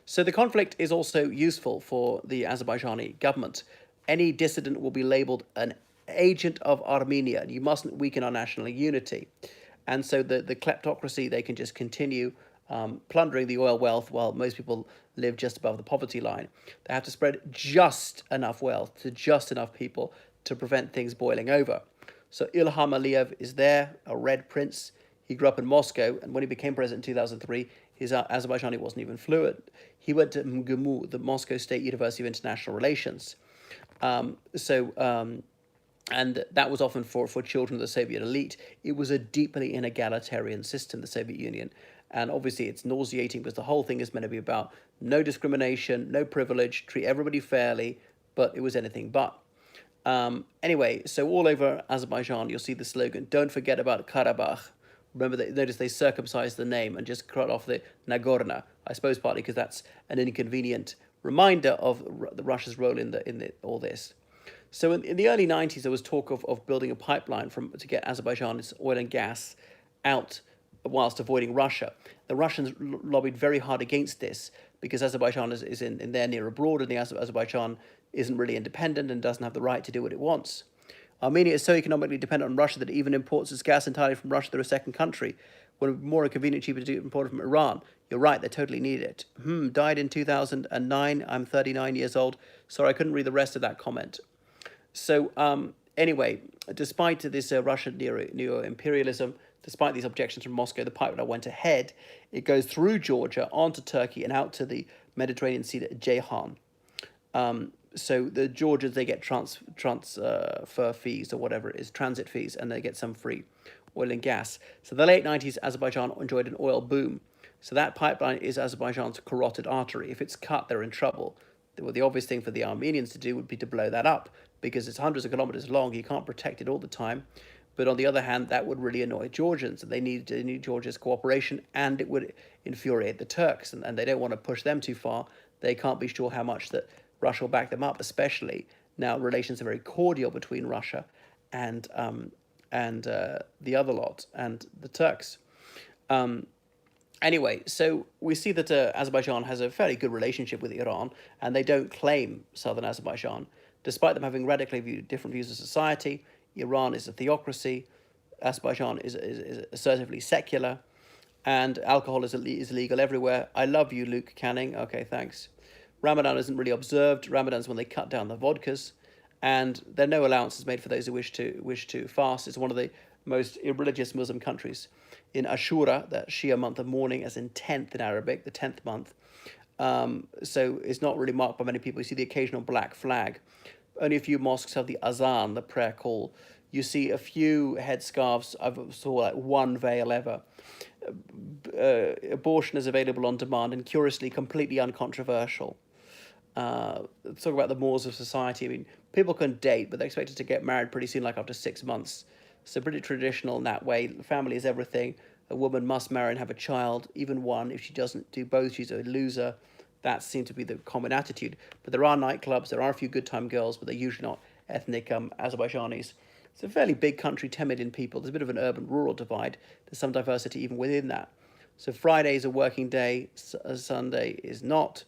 So the conflict is also useful for the Azerbaijani government. Any dissident will be labeled an agent of Armenia, and you mustn't weaken our national unity. And so the kleptocracy, they can just continue plundering the oil wealth while most people live just above the poverty line. They have to spread just enough wealth to just enough people to prevent things boiling over. So Ilham Aliyev is there, a red prince. He grew up in Moscow, and when he became president in 2003, his Azerbaijani wasn't even fluent. He went to MGIMO, the Moscow State University of International Relations. And that was often for children of the Soviet elite. It was a deeply inegalitarian system, the Soviet Union. And obviously it's nauseating because the whole thing is meant to be about no discrimination, no privilege, treat everybody fairly, but it was anything but. Anyway, so all over Azerbaijan, you'll see the slogan, don't forget about Karabakh. Remember, notice they circumcised the name and just cut off the Nagorno, I suppose partly because that's an inconvenient reminder of Russia's role in all this. So in the early 90s, there was talk of building a pipeline to get Azerbaijan's oil and gas out whilst avoiding Russia. The Russians lobbied very hard against this because Azerbaijan is in their near abroad, and Azerbaijan isn't really independent and doesn't have the right to do what it wants. Armenia is so economically dependent on Russia that it even imports its gas entirely from Russia through a second country, when it would be more convenient, cheaper to import it from Iran. You're right, they totally need it. Died in 2009. I'm 39 years old. Sorry, I couldn't read the rest of that comment. So anyway, despite this Russian neo-imperialism, despite these objections from Moscow, the pipeline went ahead. It goes through Georgia, onto Turkey, and out to the Mediterranean Sea at Ceyhan. So the Georgians, they get transfer fees or whatever it is, transit fees, and they get some free oil and gas. So the late 90s, Azerbaijan enjoyed an oil boom. So that pipeline is Azerbaijan's carotid artery. If it's cut, they're in trouble. Well, the obvious thing for the Armenians to do would be to blow that up because it's hundreds of kilometers long. You can't protect it all the time. But on the other hand, that would really annoy Georgians. They need Georgia's cooperation, and it would infuriate the Turks. And they don't want to push them too far. They can't be sure how much that Russia will back them up, especially now relations are very cordial between Russia and and the other lot, and the Turks. Anyway, so we see that Azerbaijan has a fairly good relationship with Iran, and they don't claim southern Azerbaijan, despite them having radically different views of society. Iran is a theocracy, Azerbaijan is assertively secular, and alcohol is illegal everywhere. I love you, Luke Canning. Okay, thanks. Ramadan isn't really observed. Ramadan's when they cut down the vodkas, and there are no allowances made for those who wish to fast. It's one of the most irreligious Muslim countries. In Ashura, that Shia month of mourning, as in 10th in Arabic, the 10th month. So it's not really marked by many people. You see the occasional black flag. Only a few mosques have the azan, the prayer call. You see a few headscarves. I saw like one veil ever. Abortion is available on demand and curiously completely uncontroversial. Talk about the mores of society. I mean, people can date, but they're expected to get married pretty soon, like after 6 months. So pretty traditional in that way. Family is everything. A woman must marry and have a child, even one. If she doesn't do both, she's a loser. That seems to be the common attitude. But there are nightclubs, there are a few good time girls, but they're usually not ethnic Azerbaijanis. It's a fairly big country, 10 million people. There's a bit of an urban-rural divide. There's some diversity even within that. So Friday is a working day, Sunday is not,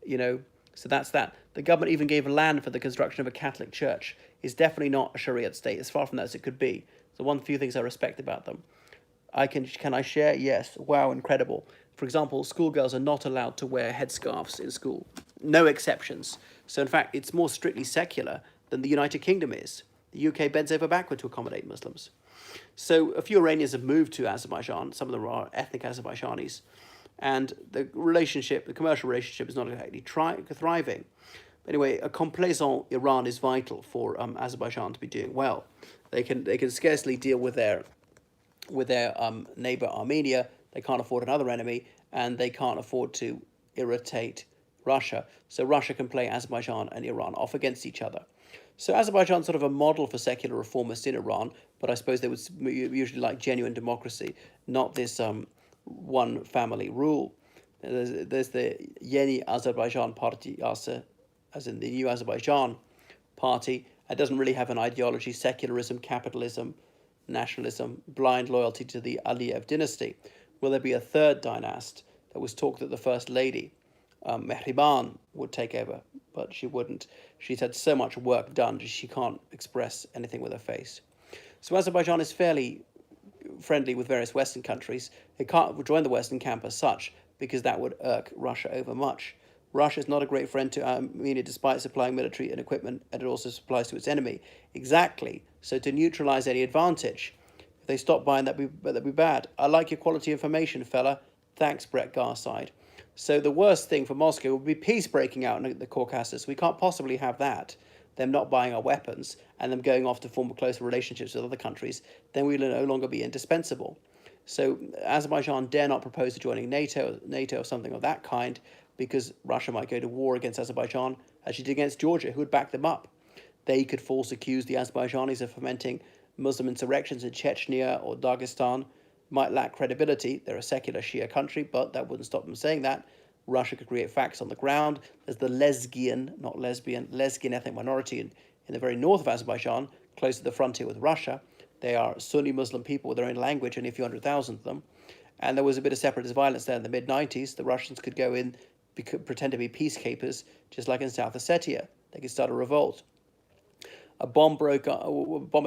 so that's that. The government even gave land for the construction of a Catholic church. It's definitely not a Sharia state, as far from that as it could be. So one few things I respect about them. Can I share? Yes. Wow, incredible. For example, schoolgirls are not allowed to wear headscarves in school. No exceptions. So in fact, it's more strictly secular than the United Kingdom is. The UK bends over backward to accommodate Muslims. So a few Iranians have moved to Azerbaijan. Some of them are ethnic Azerbaijanis. And the commercial relationship is not exactly thriving. Anyway, a complaisant Iran is vital for Azerbaijan to be doing well. They can scarcely deal with their neighbor Armenia. They can't afford another enemy, and they can't afford to irritate Russia. So Russia can play Azerbaijan and Iran off against each other. So Azerbaijan's sort of a model for secular reformists in Iran, but I suppose they would usually like genuine democracy, not this one family rule. There's the Yeni Azerbaijan Party, as in the New Azerbaijan Party. It doesn't really have an ideology: secularism, capitalism, nationalism, blind loyalty to the Aliyev dynasty. Will there be a third dynast? There was talk that the First Lady, Mehriban, would take over, but she wouldn't. She's had so much work done, she can't express anything with her face. So Azerbaijan is fairly friendly with various Western countries. It can't join the Western camp as such, because that would irk Russia overmuch. Russia is not a great friend to Armenia, despite supplying military and equipment, and it also supplies to its enemy. Exactly. So to neutralize any advantage, if they stop buying, that'd be bad. I like your quality information, fella. Thanks, Brett Garside. So the worst thing for Moscow would be peace breaking out in the Caucasus. We can't possibly have that. Them not buying our weapons and them going off to form closer relationships with other countries. Then we will no longer be indispensable. So Azerbaijan dare not propose to joining NATO or something of that kind, because Russia might go to war against Azerbaijan, as she did against Georgia, who would back them up. They could falsely accuse the Azerbaijanis of fomenting Muslim insurrections in Chechnya or Dagestan. Might lack credibility. They're a secular Shia country, but that wouldn't stop them saying that. Russia could create facts on the ground. There's the lesbian ethnic minority in the very north of Azerbaijan, close to the frontier with Russia. They are Sunni Muslim people with their own language, only a few 100,000 of them. And there was a bit of separatist violence there in the mid-90s. The Russians could go in, pretend to be peacekeepers, just like in South Ossetia. They could start a revolt. A bomb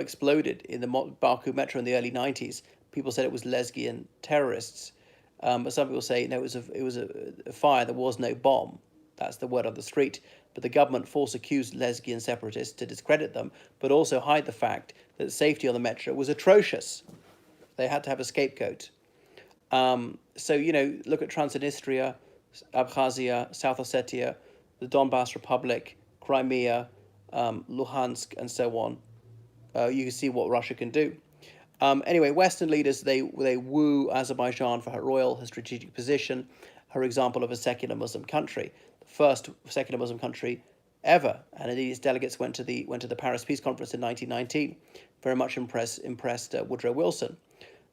exploded in the Baku metro in the early 90s. People said it was lesbian terrorists. But some people say, no, it was a fire. There was no bomb. That's the word on the street. But the government falsely accused lesbian separatists to discredit them, but also hide the fact that safety on the metro was atrocious. They had to have a scapegoat. So, look at Transnistria, Abkhazia, South Ossetia, the Donbass Republic, Crimea, Luhansk, and so on. You can see what Russia can do. Anyway, Western leaders, they woo Azerbaijan for her her strategic position, her example of a secular Muslim country, the first secular Muslim country ever. And indeed, its delegates went to the Paris Peace Conference in 1919, very much impressed Woodrow Wilson.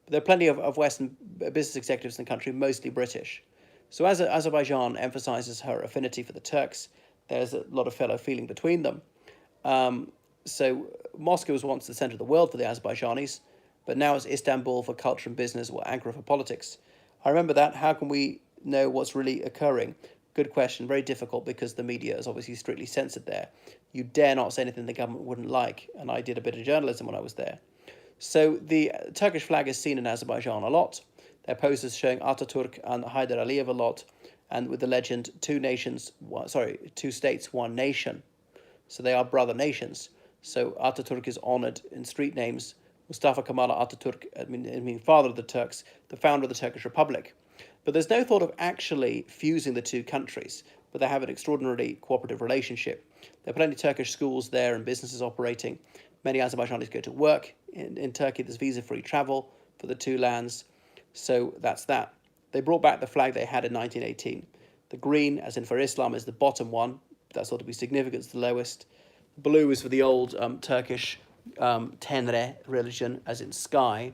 But there are plenty of Western business executives in the country, mostly British. So as Azerbaijan emphasizes her affinity for the Turks, there's a lot of fellow feeling between them. So Moscow was once the center of the world for the Azerbaijanis, but now it's Istanbul for culture and business, or Ankara for politics. I remember that. How can we know what's really occurring? Good question. Very difficult because the media is obviously strictly censored there. You dare not say anything the government wouldn't like, and I did a bit of journalism when I was there. So the Turkish flag is seen in Azerbaijan a lot. There are posters showing Ataturk and Heydar Aliyev a lot, and with the legend two states, one nation. So they are brother nations. So Ataturk is honored in street names. Mustafa Kemal Ataturk, father of the Turks, the founder of the Turkish Republic. But there's no thought of actually fusing the two countries, but they have an extraordinarily cooperative relationship. There are plenty of Turkish schools there and businesses operating. Many Azerbaijanis go to work. In Turkey, there's visa-free travel for the two lands. So that's that. They brought back the flag they had in 1918. The green, as in for Islam, is the bottom one. That's thought to be significant. It's the lowest. Blue is for the old Turkish Tenre religion, as in sky.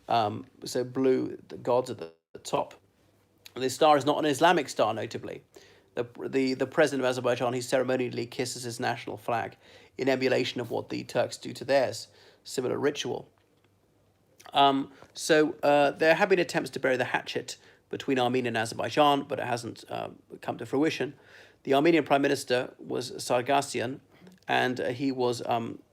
So blue, the gods at the top. This star is not an Islamic star, notably. The president of Azerbaijan, he ceremonially kisses his national flag in emulation of what the Turks do to theirs. Similar ritual. There have been attempts to bury the hatchet between Armenia and Azerbaijan, but it hasn't come to fruition. The Armenian Prime Minister was Sargsyan, and he was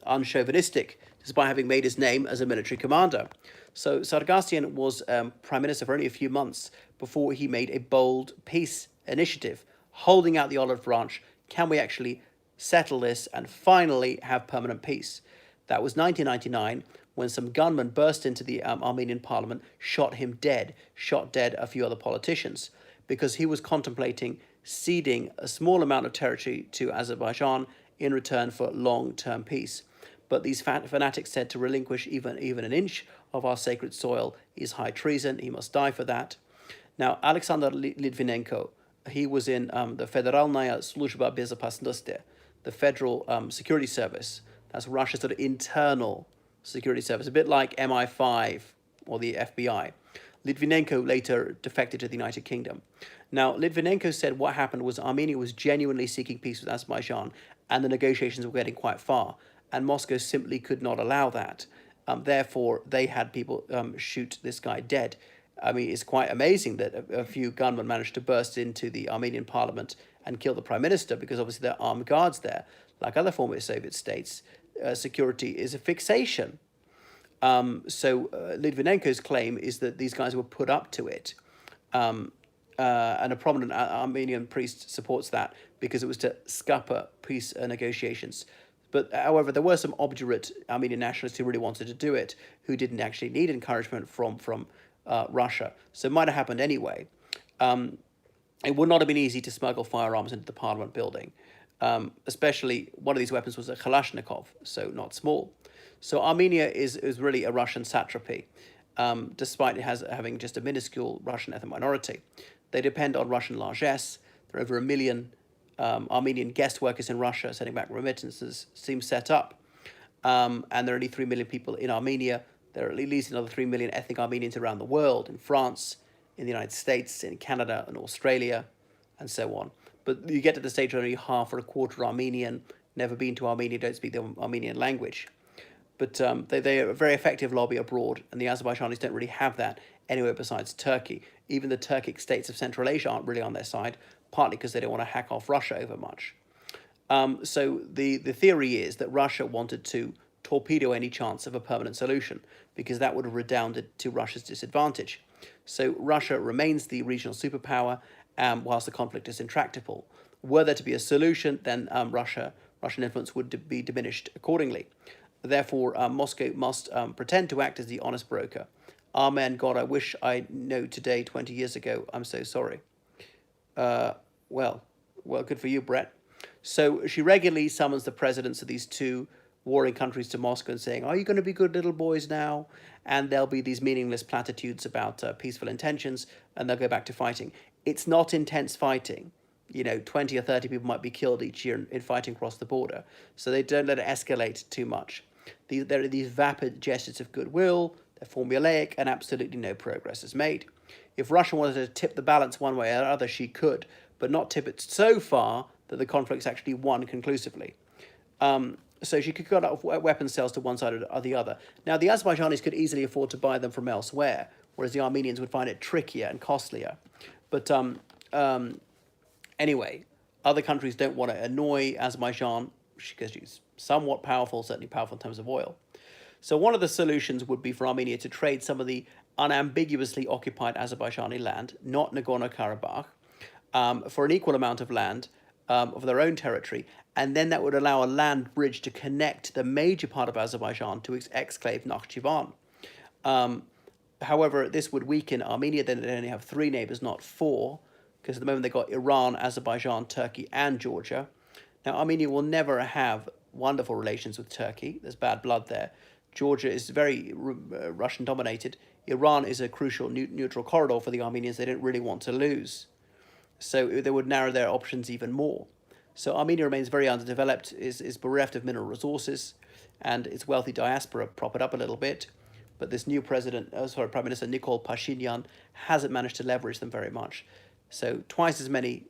unchauvinistic, despite having made his name as a military commander. So Sargsyan was Prime Minister for only a few months before he made a bold peace initiative, holding out the olive branch. Can we actually settle this and finally have permanent peace? That was 1999, when some gunmen burst into the Armenian parliament, shot dead a few other politicians, because he was contemplating ceding a small amount of territory to Azerbaijan in return for long-term peace. But these fanatics said to relinquish even an inch of our sacred soil is high treason. He must die for that. Now, Alexander Litvinenko, he was in the Federalnaya Sluzhba Bezopasnosti, the Federal Security Service. That's Russia's sort of internal security service, a bit like MI5 or the FBI. Litvinenko later defected to the United Kingdom. Now, Litvinenko said what happened was Armenia was genuinely seeking peace with Azerbaijan, and the negotiations were getting quite far, and Moscow simply could not allow that. Therefore, they had people shoot this guy dead. I mean, it's quite amazing that a few gunmen managed to burst into the Armenian parliament and kill the prime minister, because obviously there are armed guards there. Like other former Soviet states, security is a fixation. Litvinenko's claim is that these guys were put up to it. And a prominent Armenian priest supports that because it was to scupper peace negotiations. But however, there were some obdurate Armenian nationalists who really wanted to do it, who didn't actually need encouragement from Russia. So it might have happened anyway. It would not have been easy to smuggle firearms into the parliament building. Especially one of these weapons was a Kalashnikov, so not small. So Armenia is really a Russian satrapy, despite it having just a minuscule Russian ethnic minority. They depend on Russian largesse. There are over 1 million Armenian guest workers in Russia sending back remittances, seem set up. And there are only 3 million people in Armenia. There are at least another 3 million ethnic Armenians around the world, in France, in the United States, in Canada, and Australia, and so on. But you get to the stage where only half or a quarter Armenian, never been to Armenia, don't speak the Armenian language. But they are a very effective lobby abroad, and the Azerbaijanis don't really have that anywhere besides Turkey. Even the Turkic states of Central Asia aren't really on their side, partly because they don't want to hack off Russia over much. So the theory is that Russia wanted to torpedo any chance of a permanent solution, because that would have redounded to Russia's disadvantage. So Russia remains the regional superpower, whilst the conflict is intractable. Were there to be a solution, then Russian influence would be diminished accordingly. Therefore, Moscow must pretend to act as the honest broker. Amen, God, I wish I know today, 20 years ago. I'm so sorry. Well, good for you, Brett. So she regularly summons the presidents of these two warring countries to Moscow and saying, are you going to be good little boys now? And there'll be these meaningless platitudes about peaceful intentions, and they'll go back to fighting. It's not intense fighting. 20 or 30 people might be killed each year in fighting across the border. So they don't let it escalate too much. There are these vapid gestures of goodwill, they're formulaic, and absolutely no progress is made. If Russia wanted to tip the balance one way or another, she could, but not tip it so far that the conflict's actually won conclusively. So she could cut off weapons sales to one side or the other. Now, the Azerbaijanis could easily afford to buy them from elsewhere, whereas the Armenians would find it trickier and costlier. But anyway, other countries don't want to annoy Azerbaijan because she's somewhat powerful, certainly powerful in terms of oil. So one of the solutions would be for Armenia to trade some of the unambiguously occupied Azerbaijani land, not Nagorno Karabakh, for an equal amount of land of their own territory, and then that would allow a land bridge to connect the major part of Azerbaijan to its exclave Nakhchivan. However, this would weaken Armenia. Then they only have 3 neighbors, not 4, because at the moment they've got Iran, Azerbaijan, Turkey, and Georgia. Now, Armenia will never have wonderful relations with Turkey. There's bad blood there. Georgia is very Russian-dominated. Iran is a crucial neutral corridor for the Armenians they don't really want to lose. So they would narrow their options even more. So Armenia remains very underdeveloped, is bereft of mineral resources, and its wealthy diaspora prop it up a little bit. But this new Prime Minister Nikol Pashinyan hasn't managed to leverage them very much. So twice as many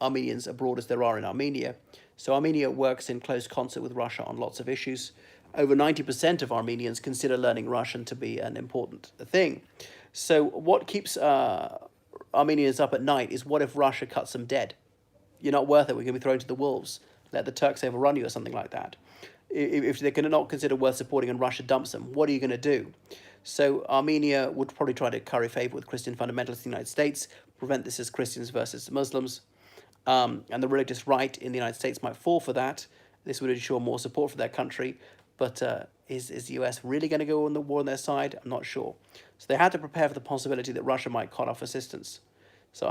Armenians abroad as there are in Armenia. So Armenia works in close concert with Russia on lots of issues. Over 90% of Armenians consider learning Russian to be an important thing. So what keeps Armenians up at night is, what if Russia cuts them dead? You're not worth it, we're going to be thrown to the wolves. Let the Turks overrun you or something like that. If they cannot consider worth supporting and Russia dumps them, what are you going to do? So Armenia would probably try to curry favor with Christian fundamentalists in the United States, prevent this as Christians versus Muslims. And the religious right in the United States might fall for that. This would ensure more support for their country. But is the US really going to go on the war on their side? I'm not sure. So they had to prepare for the possibility that Russia might cut off assistance. So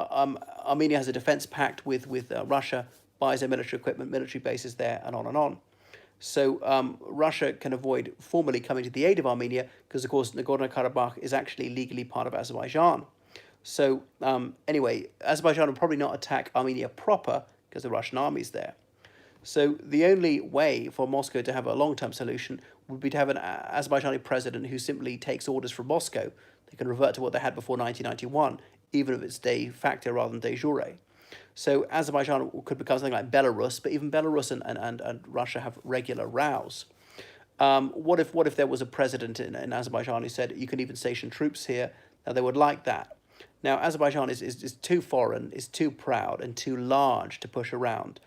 Armenia has a defense pact with Russia, buys their military equipment, military bases there, and on and on. So Russia can avoid formally coming to the aid of Armenia because, of course, Nagorno-Karabakh is actually legally part of Azerbaijan. So anyway, Azerbaijan will probably not attack Armenia proper because the Russian army's there. So the only way for Moscow to have a long-term solution would be to have an Azerbaijani president who simply takes orders from Moscow. They can revert to what they had before 1991, even if it's de facto rather than de jure. So Azerbaijan could become something like Belarus, but even Belarus and Russia have regular rows. What if there was a president in Azerbaijan who said, you can even station troops here? Now, they would like that. Now, Azerbaijan is too foreign, is too proud, and too large to push around.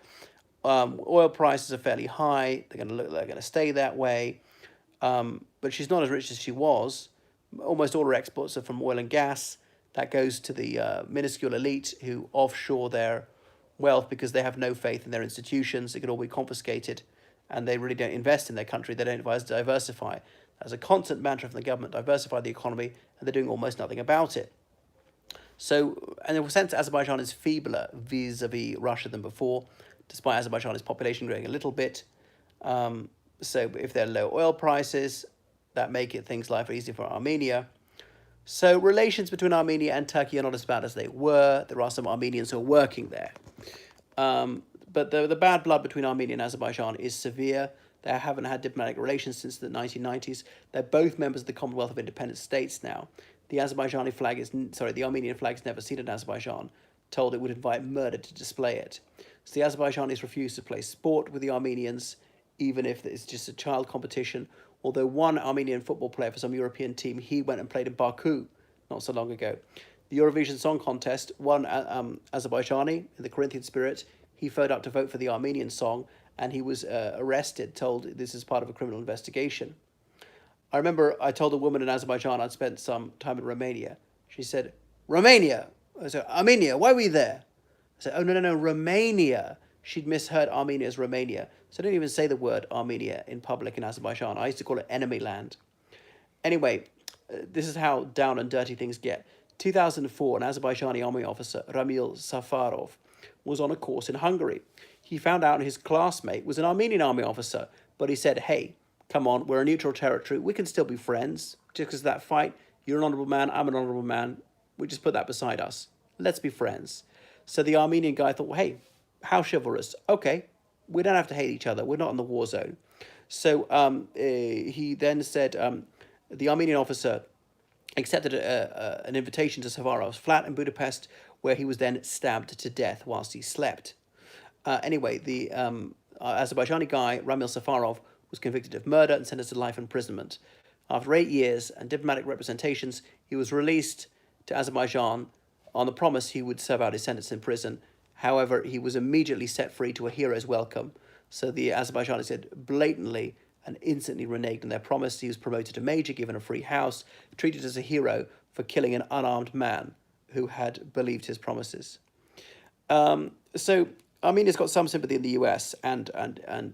Oil prices are fairly high. They're going to stay that way. But she's not as rich as she was. Almost all her exports are from oil and gas. That goes to the minuscule elite who offshore their wealth because they have no faith in their institutions. It could all be confiscated, and they really don't invest in their country. They don't diversify. As a constant mantra from the government, diversify the economy, and they're doing almost nothing about it. So, and in a sense, Azerbaijan is feebler vis-a-vis Russia than before, despite Azerbaijan's population growing a little bit. So if there are low oil prices, that make it things life easier for Armenia. So relations between Armenia and Turkey are not as bad as they were. There are some Armenians who are working there. But the bad blood between Armenia and Azerbaijan is severe. They haven't had diplomatic relations since the 1990s. They're both members of the Commonwealth of Independent States now. The the Armenian flag is never seen in Azerbaijan, told it would invite murder to display it. So the Azerbaijanis refuse to play sport with the Armenians, even if it's just a child competition. Although one Armenian football player for some European team, he went and played in Baku not so long ago. The Eurovision Song Contest, one Azerbaijani in the Corinthian spirit, he phoned up to vote for the Armenian song, and he was arrested, told this is part of a criminal investigation. I remember I told a woman in Azerbaijan I'd spent some time in Romania. She said, Romania? I said, Armenia, why were you there? I said, oh, no, Romania. She'd misheard Armenia as Romania. So I don't even say the word Armenia in public in Azerbaijan. I used to call it enemy land. Anyway, this is how down and dirty things get. 2004, an Azerbaijani army officer, Ramil Safarov, was on a course in Hungary. He found out his classmate was an Armenian army officer, but he said, hey, come on, we're a neutral territory. We can still be friends. Just because of that fight, you're an honourable man, I'm an honourable man. We just put that beside us. Let's be friends. So the Armenian guy thought, well, hey, how chivalrous. Okay, we don't have to hate each other. We're not in the war zone. So he then said the Armenian officer accepted an invitation to Safarov's flat in Budapest, where he was then stabbed to death whilst he slept. Anyway, the Azerbaijani guy, Ramil Safarov, was convicted of murder and sentenced to life imprisonment. After 8 years and diplomatic representations, he was released to Azerbaijan on the promise he would serve out his sentence in prison. However, he was immediately set free to a hero's welcome. So the Azerbaijanis had blatantly and instantly reneged on their promise. He was promoted to major, given a free house, treated as a hero for killing an unarmed man who had believed his promises. So Armenia's got some sympathy in the US and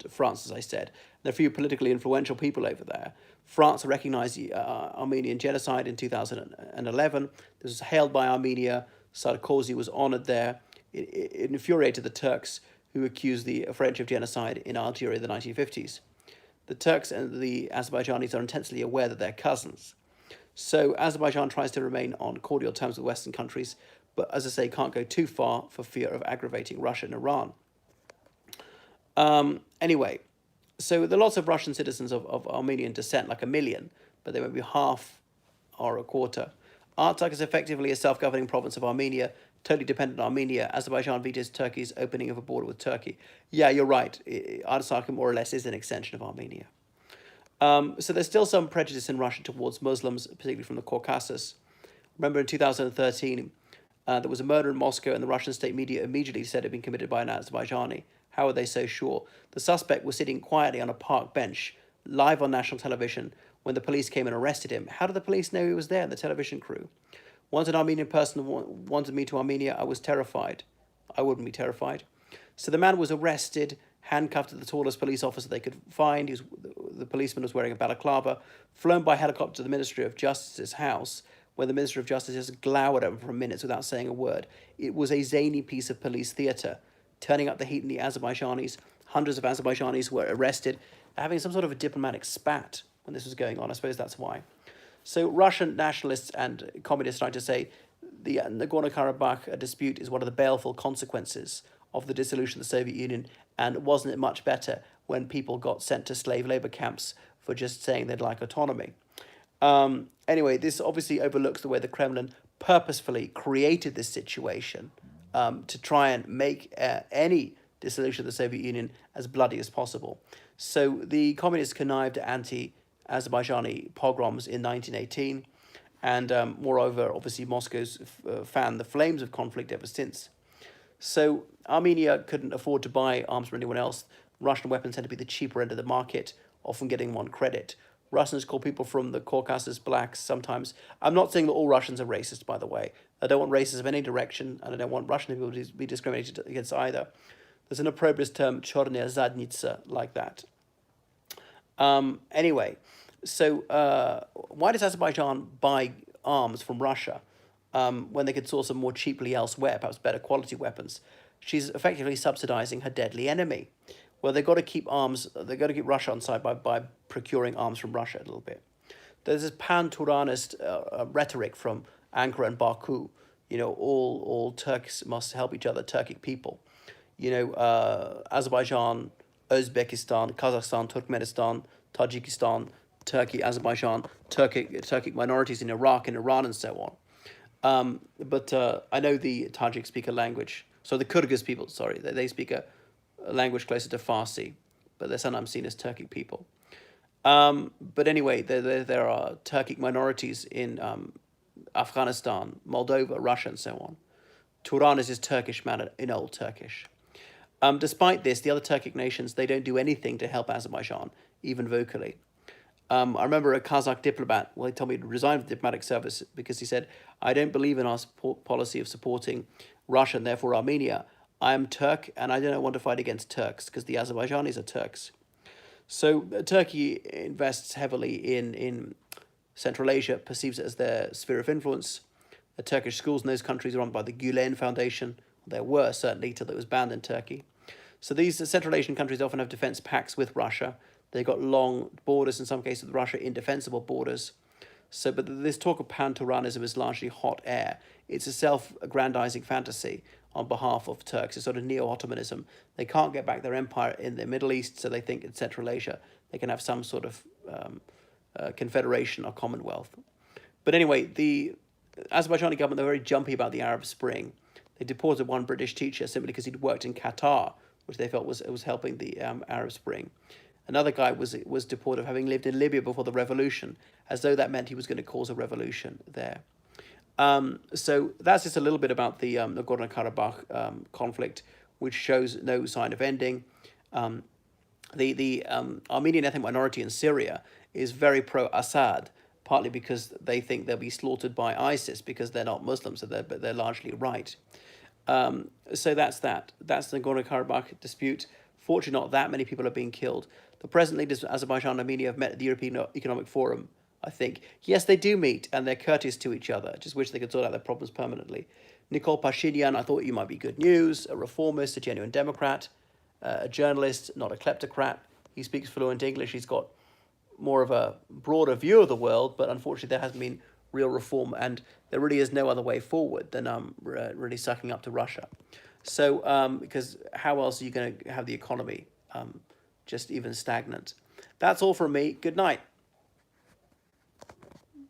France, as I said. There are a few politically influential people over there. France recognized the Armenian genocide in 2011. This was hailed by Armenia. Sarkozy was honored there. It infuriated the Turks, who accused the French of genocide in Algeria in the 1950s. The Turks and the Azerbaijanis are intensely aware that they're cousins. So Azerbaijan tries to remain on cordial terms with Western countries, but as I say, can't go too far for fear of aggravating Russia and Iran. Anyway, so there are lots of Russian citizens of Armenian descent, like 1 million, but they won't be half or a quarter. Artsakh is effectively a self-governing province of Armenia, totally dependent on Armenia. Azerbaijan vetoes Turkey's opening of a border with Turkey. Yeah, you're right. Artsakh more or less is an extension of Armenia. So there's still some prejudice in Russia towards Muslims, particularly from the Caucasus. Remember in 2013, there was a murder in Moscow, and the Russian state media immediately said it had been committed by an Azerbaijani. How are they so sure? The suspect was sitting quietly on a park bench, live on national television, when the police came and arrested him. How did the police know he was there, the television crew? Once an Armenian person wanted me to Armenia, I was terrified. I wouldn't be terrified. So the man was arrested, handcuffed to the tallest police officer they could find. The policeman was wearing a balaclava, flown by helicopter to the Ministry of Justice's house, where the Minister of Justice just glowered at him for minutes without saying a word. It was a zany piece of police theatre, turning up the heat in the Azerbaijanis. Hundreds of Azerbaijanis were arrested, having some sort of a diplomatic spat when this was going on. I suppose that's why. So Russian nationalists and communists trying to say the Nagorno Karabakh dispute is one of the baleful consequences of the dissolution of the Soviet Union, and wasn't it much better when people got sent to slave labor camps for just saying they'd like autonomy? Anyway, this obviously overlooks the way the Kremlin purposefully created this situation to try and make any dissolution of the Soviet Union as bloody as possible. So the communists connived at anti-Azerbaijani pogroms in 1918, and moreover, obviously Moscow's fanned the flames of conflict ever since. So Armenia couldn't afford to buy arms from anyone else. Russian weapons tend to be the cheaper end of the market, often getting them on credit. Russians call people from the Caucasus blacks sometimes. I'm not saying that all Russians are racist, by the way. I don't want racism in any direction, and I don't want Russian people to be discriminated against either. There's an opprobrious term, chornya zadnitsa, like that. Anyway, so why does Azerbaijan buy arms from Russia when they could source them more cheaply elsewhere, perhaps better quality weapons? She's effectively subsidizing her deadly enemy. Well, they've got to keep Russia on side by procuring arms from Russia a little bit. There's this pan-Turanist rhetoric from Ankara and Baku. You know, all Turks must help each other, Turkic people. You know, Azerbaijan, Uzbekistan, Kazakhstan, Turkmenistan, Tajikistan, Turkey, Azerbaijan, Turkic minorities in Iraq and Iran and so on. But I know the Tajik speak a language. So the Kyrgyz people, sorry, they speak a language closer to Farsi, but they're sometimes seen as Turkic people. But anyway, there are Turkic minorities in Afghanistan, Moldova, Russia, and so on. Turan is his Turkish man in Old Turkish. Despite this, the other Turkic nations, they don't do anything to help Azerbaijan, even vocally. I remember a Kazakh diplomat, well, he told me to resign from the diplomatic service because he said, I don't believe in our policy of supporting Russia and therefore Armenia. I am Turk and I don't want to fight against Turks because the Azerbaijanis are Turks. So Turkey invests heavily in Central Asia, perceives it as their sphere of influence. The Turkish schools in those countries are run by the Gülen Foundation. There were, certainly, till it was banned in Turkey. So these Central Asian countries often have defense pacts with Russia. They've got long borders, in some cases with Russia, indefensible borders. So, but this talk of pan-Turanism is largely hot air. It's a self-aggrandizing fantasy on behalf of Turks. It's sort of neo-Ottomanism. They can't get back their empire in the Middle East, so they think in Central Asia they can have some sort of confederation or commonwealth. But anyway, the Azerbaijani government, they're very jumpy about the Arab Spring. They deported one British teacher simply because he'd worked in Qatar, which they felt was helping the Arab Spring. Another guy was deported, having lived in Libya before the revolution, as though that meant he was going to cause a revolution there. So that's just a little bit about the Nagorno Karabakh conflict, which shows no sign of ending. The Armenian ethnic minority in Syria is very pro-Assad, partly because they think they'll be slaughtered by ISIS because they're not Muslims, but they're largely right. So that's that. That's the Nagorno-Karabakh dispute. Fortunately, not that many people are being killed. The present leaders of Azerbaijan and Armenia have met at the European Economic Forum, I think. Yes, they do meet, and they're courteous to each other. Just wish they could sort out their problems permanently. Nikol Pashinyan, I thought you might be good news. A reformist, a genuine Democrat, a journalist, not a kleptocrat. He speaks fluent English. He's got more of a broader view of the world, but unfortunately there hasn't been real reform, and there really is no other way forward than really sucking up to Russia. So, because how else are you going to have the economy just even stagnant? That's all from me. Good night.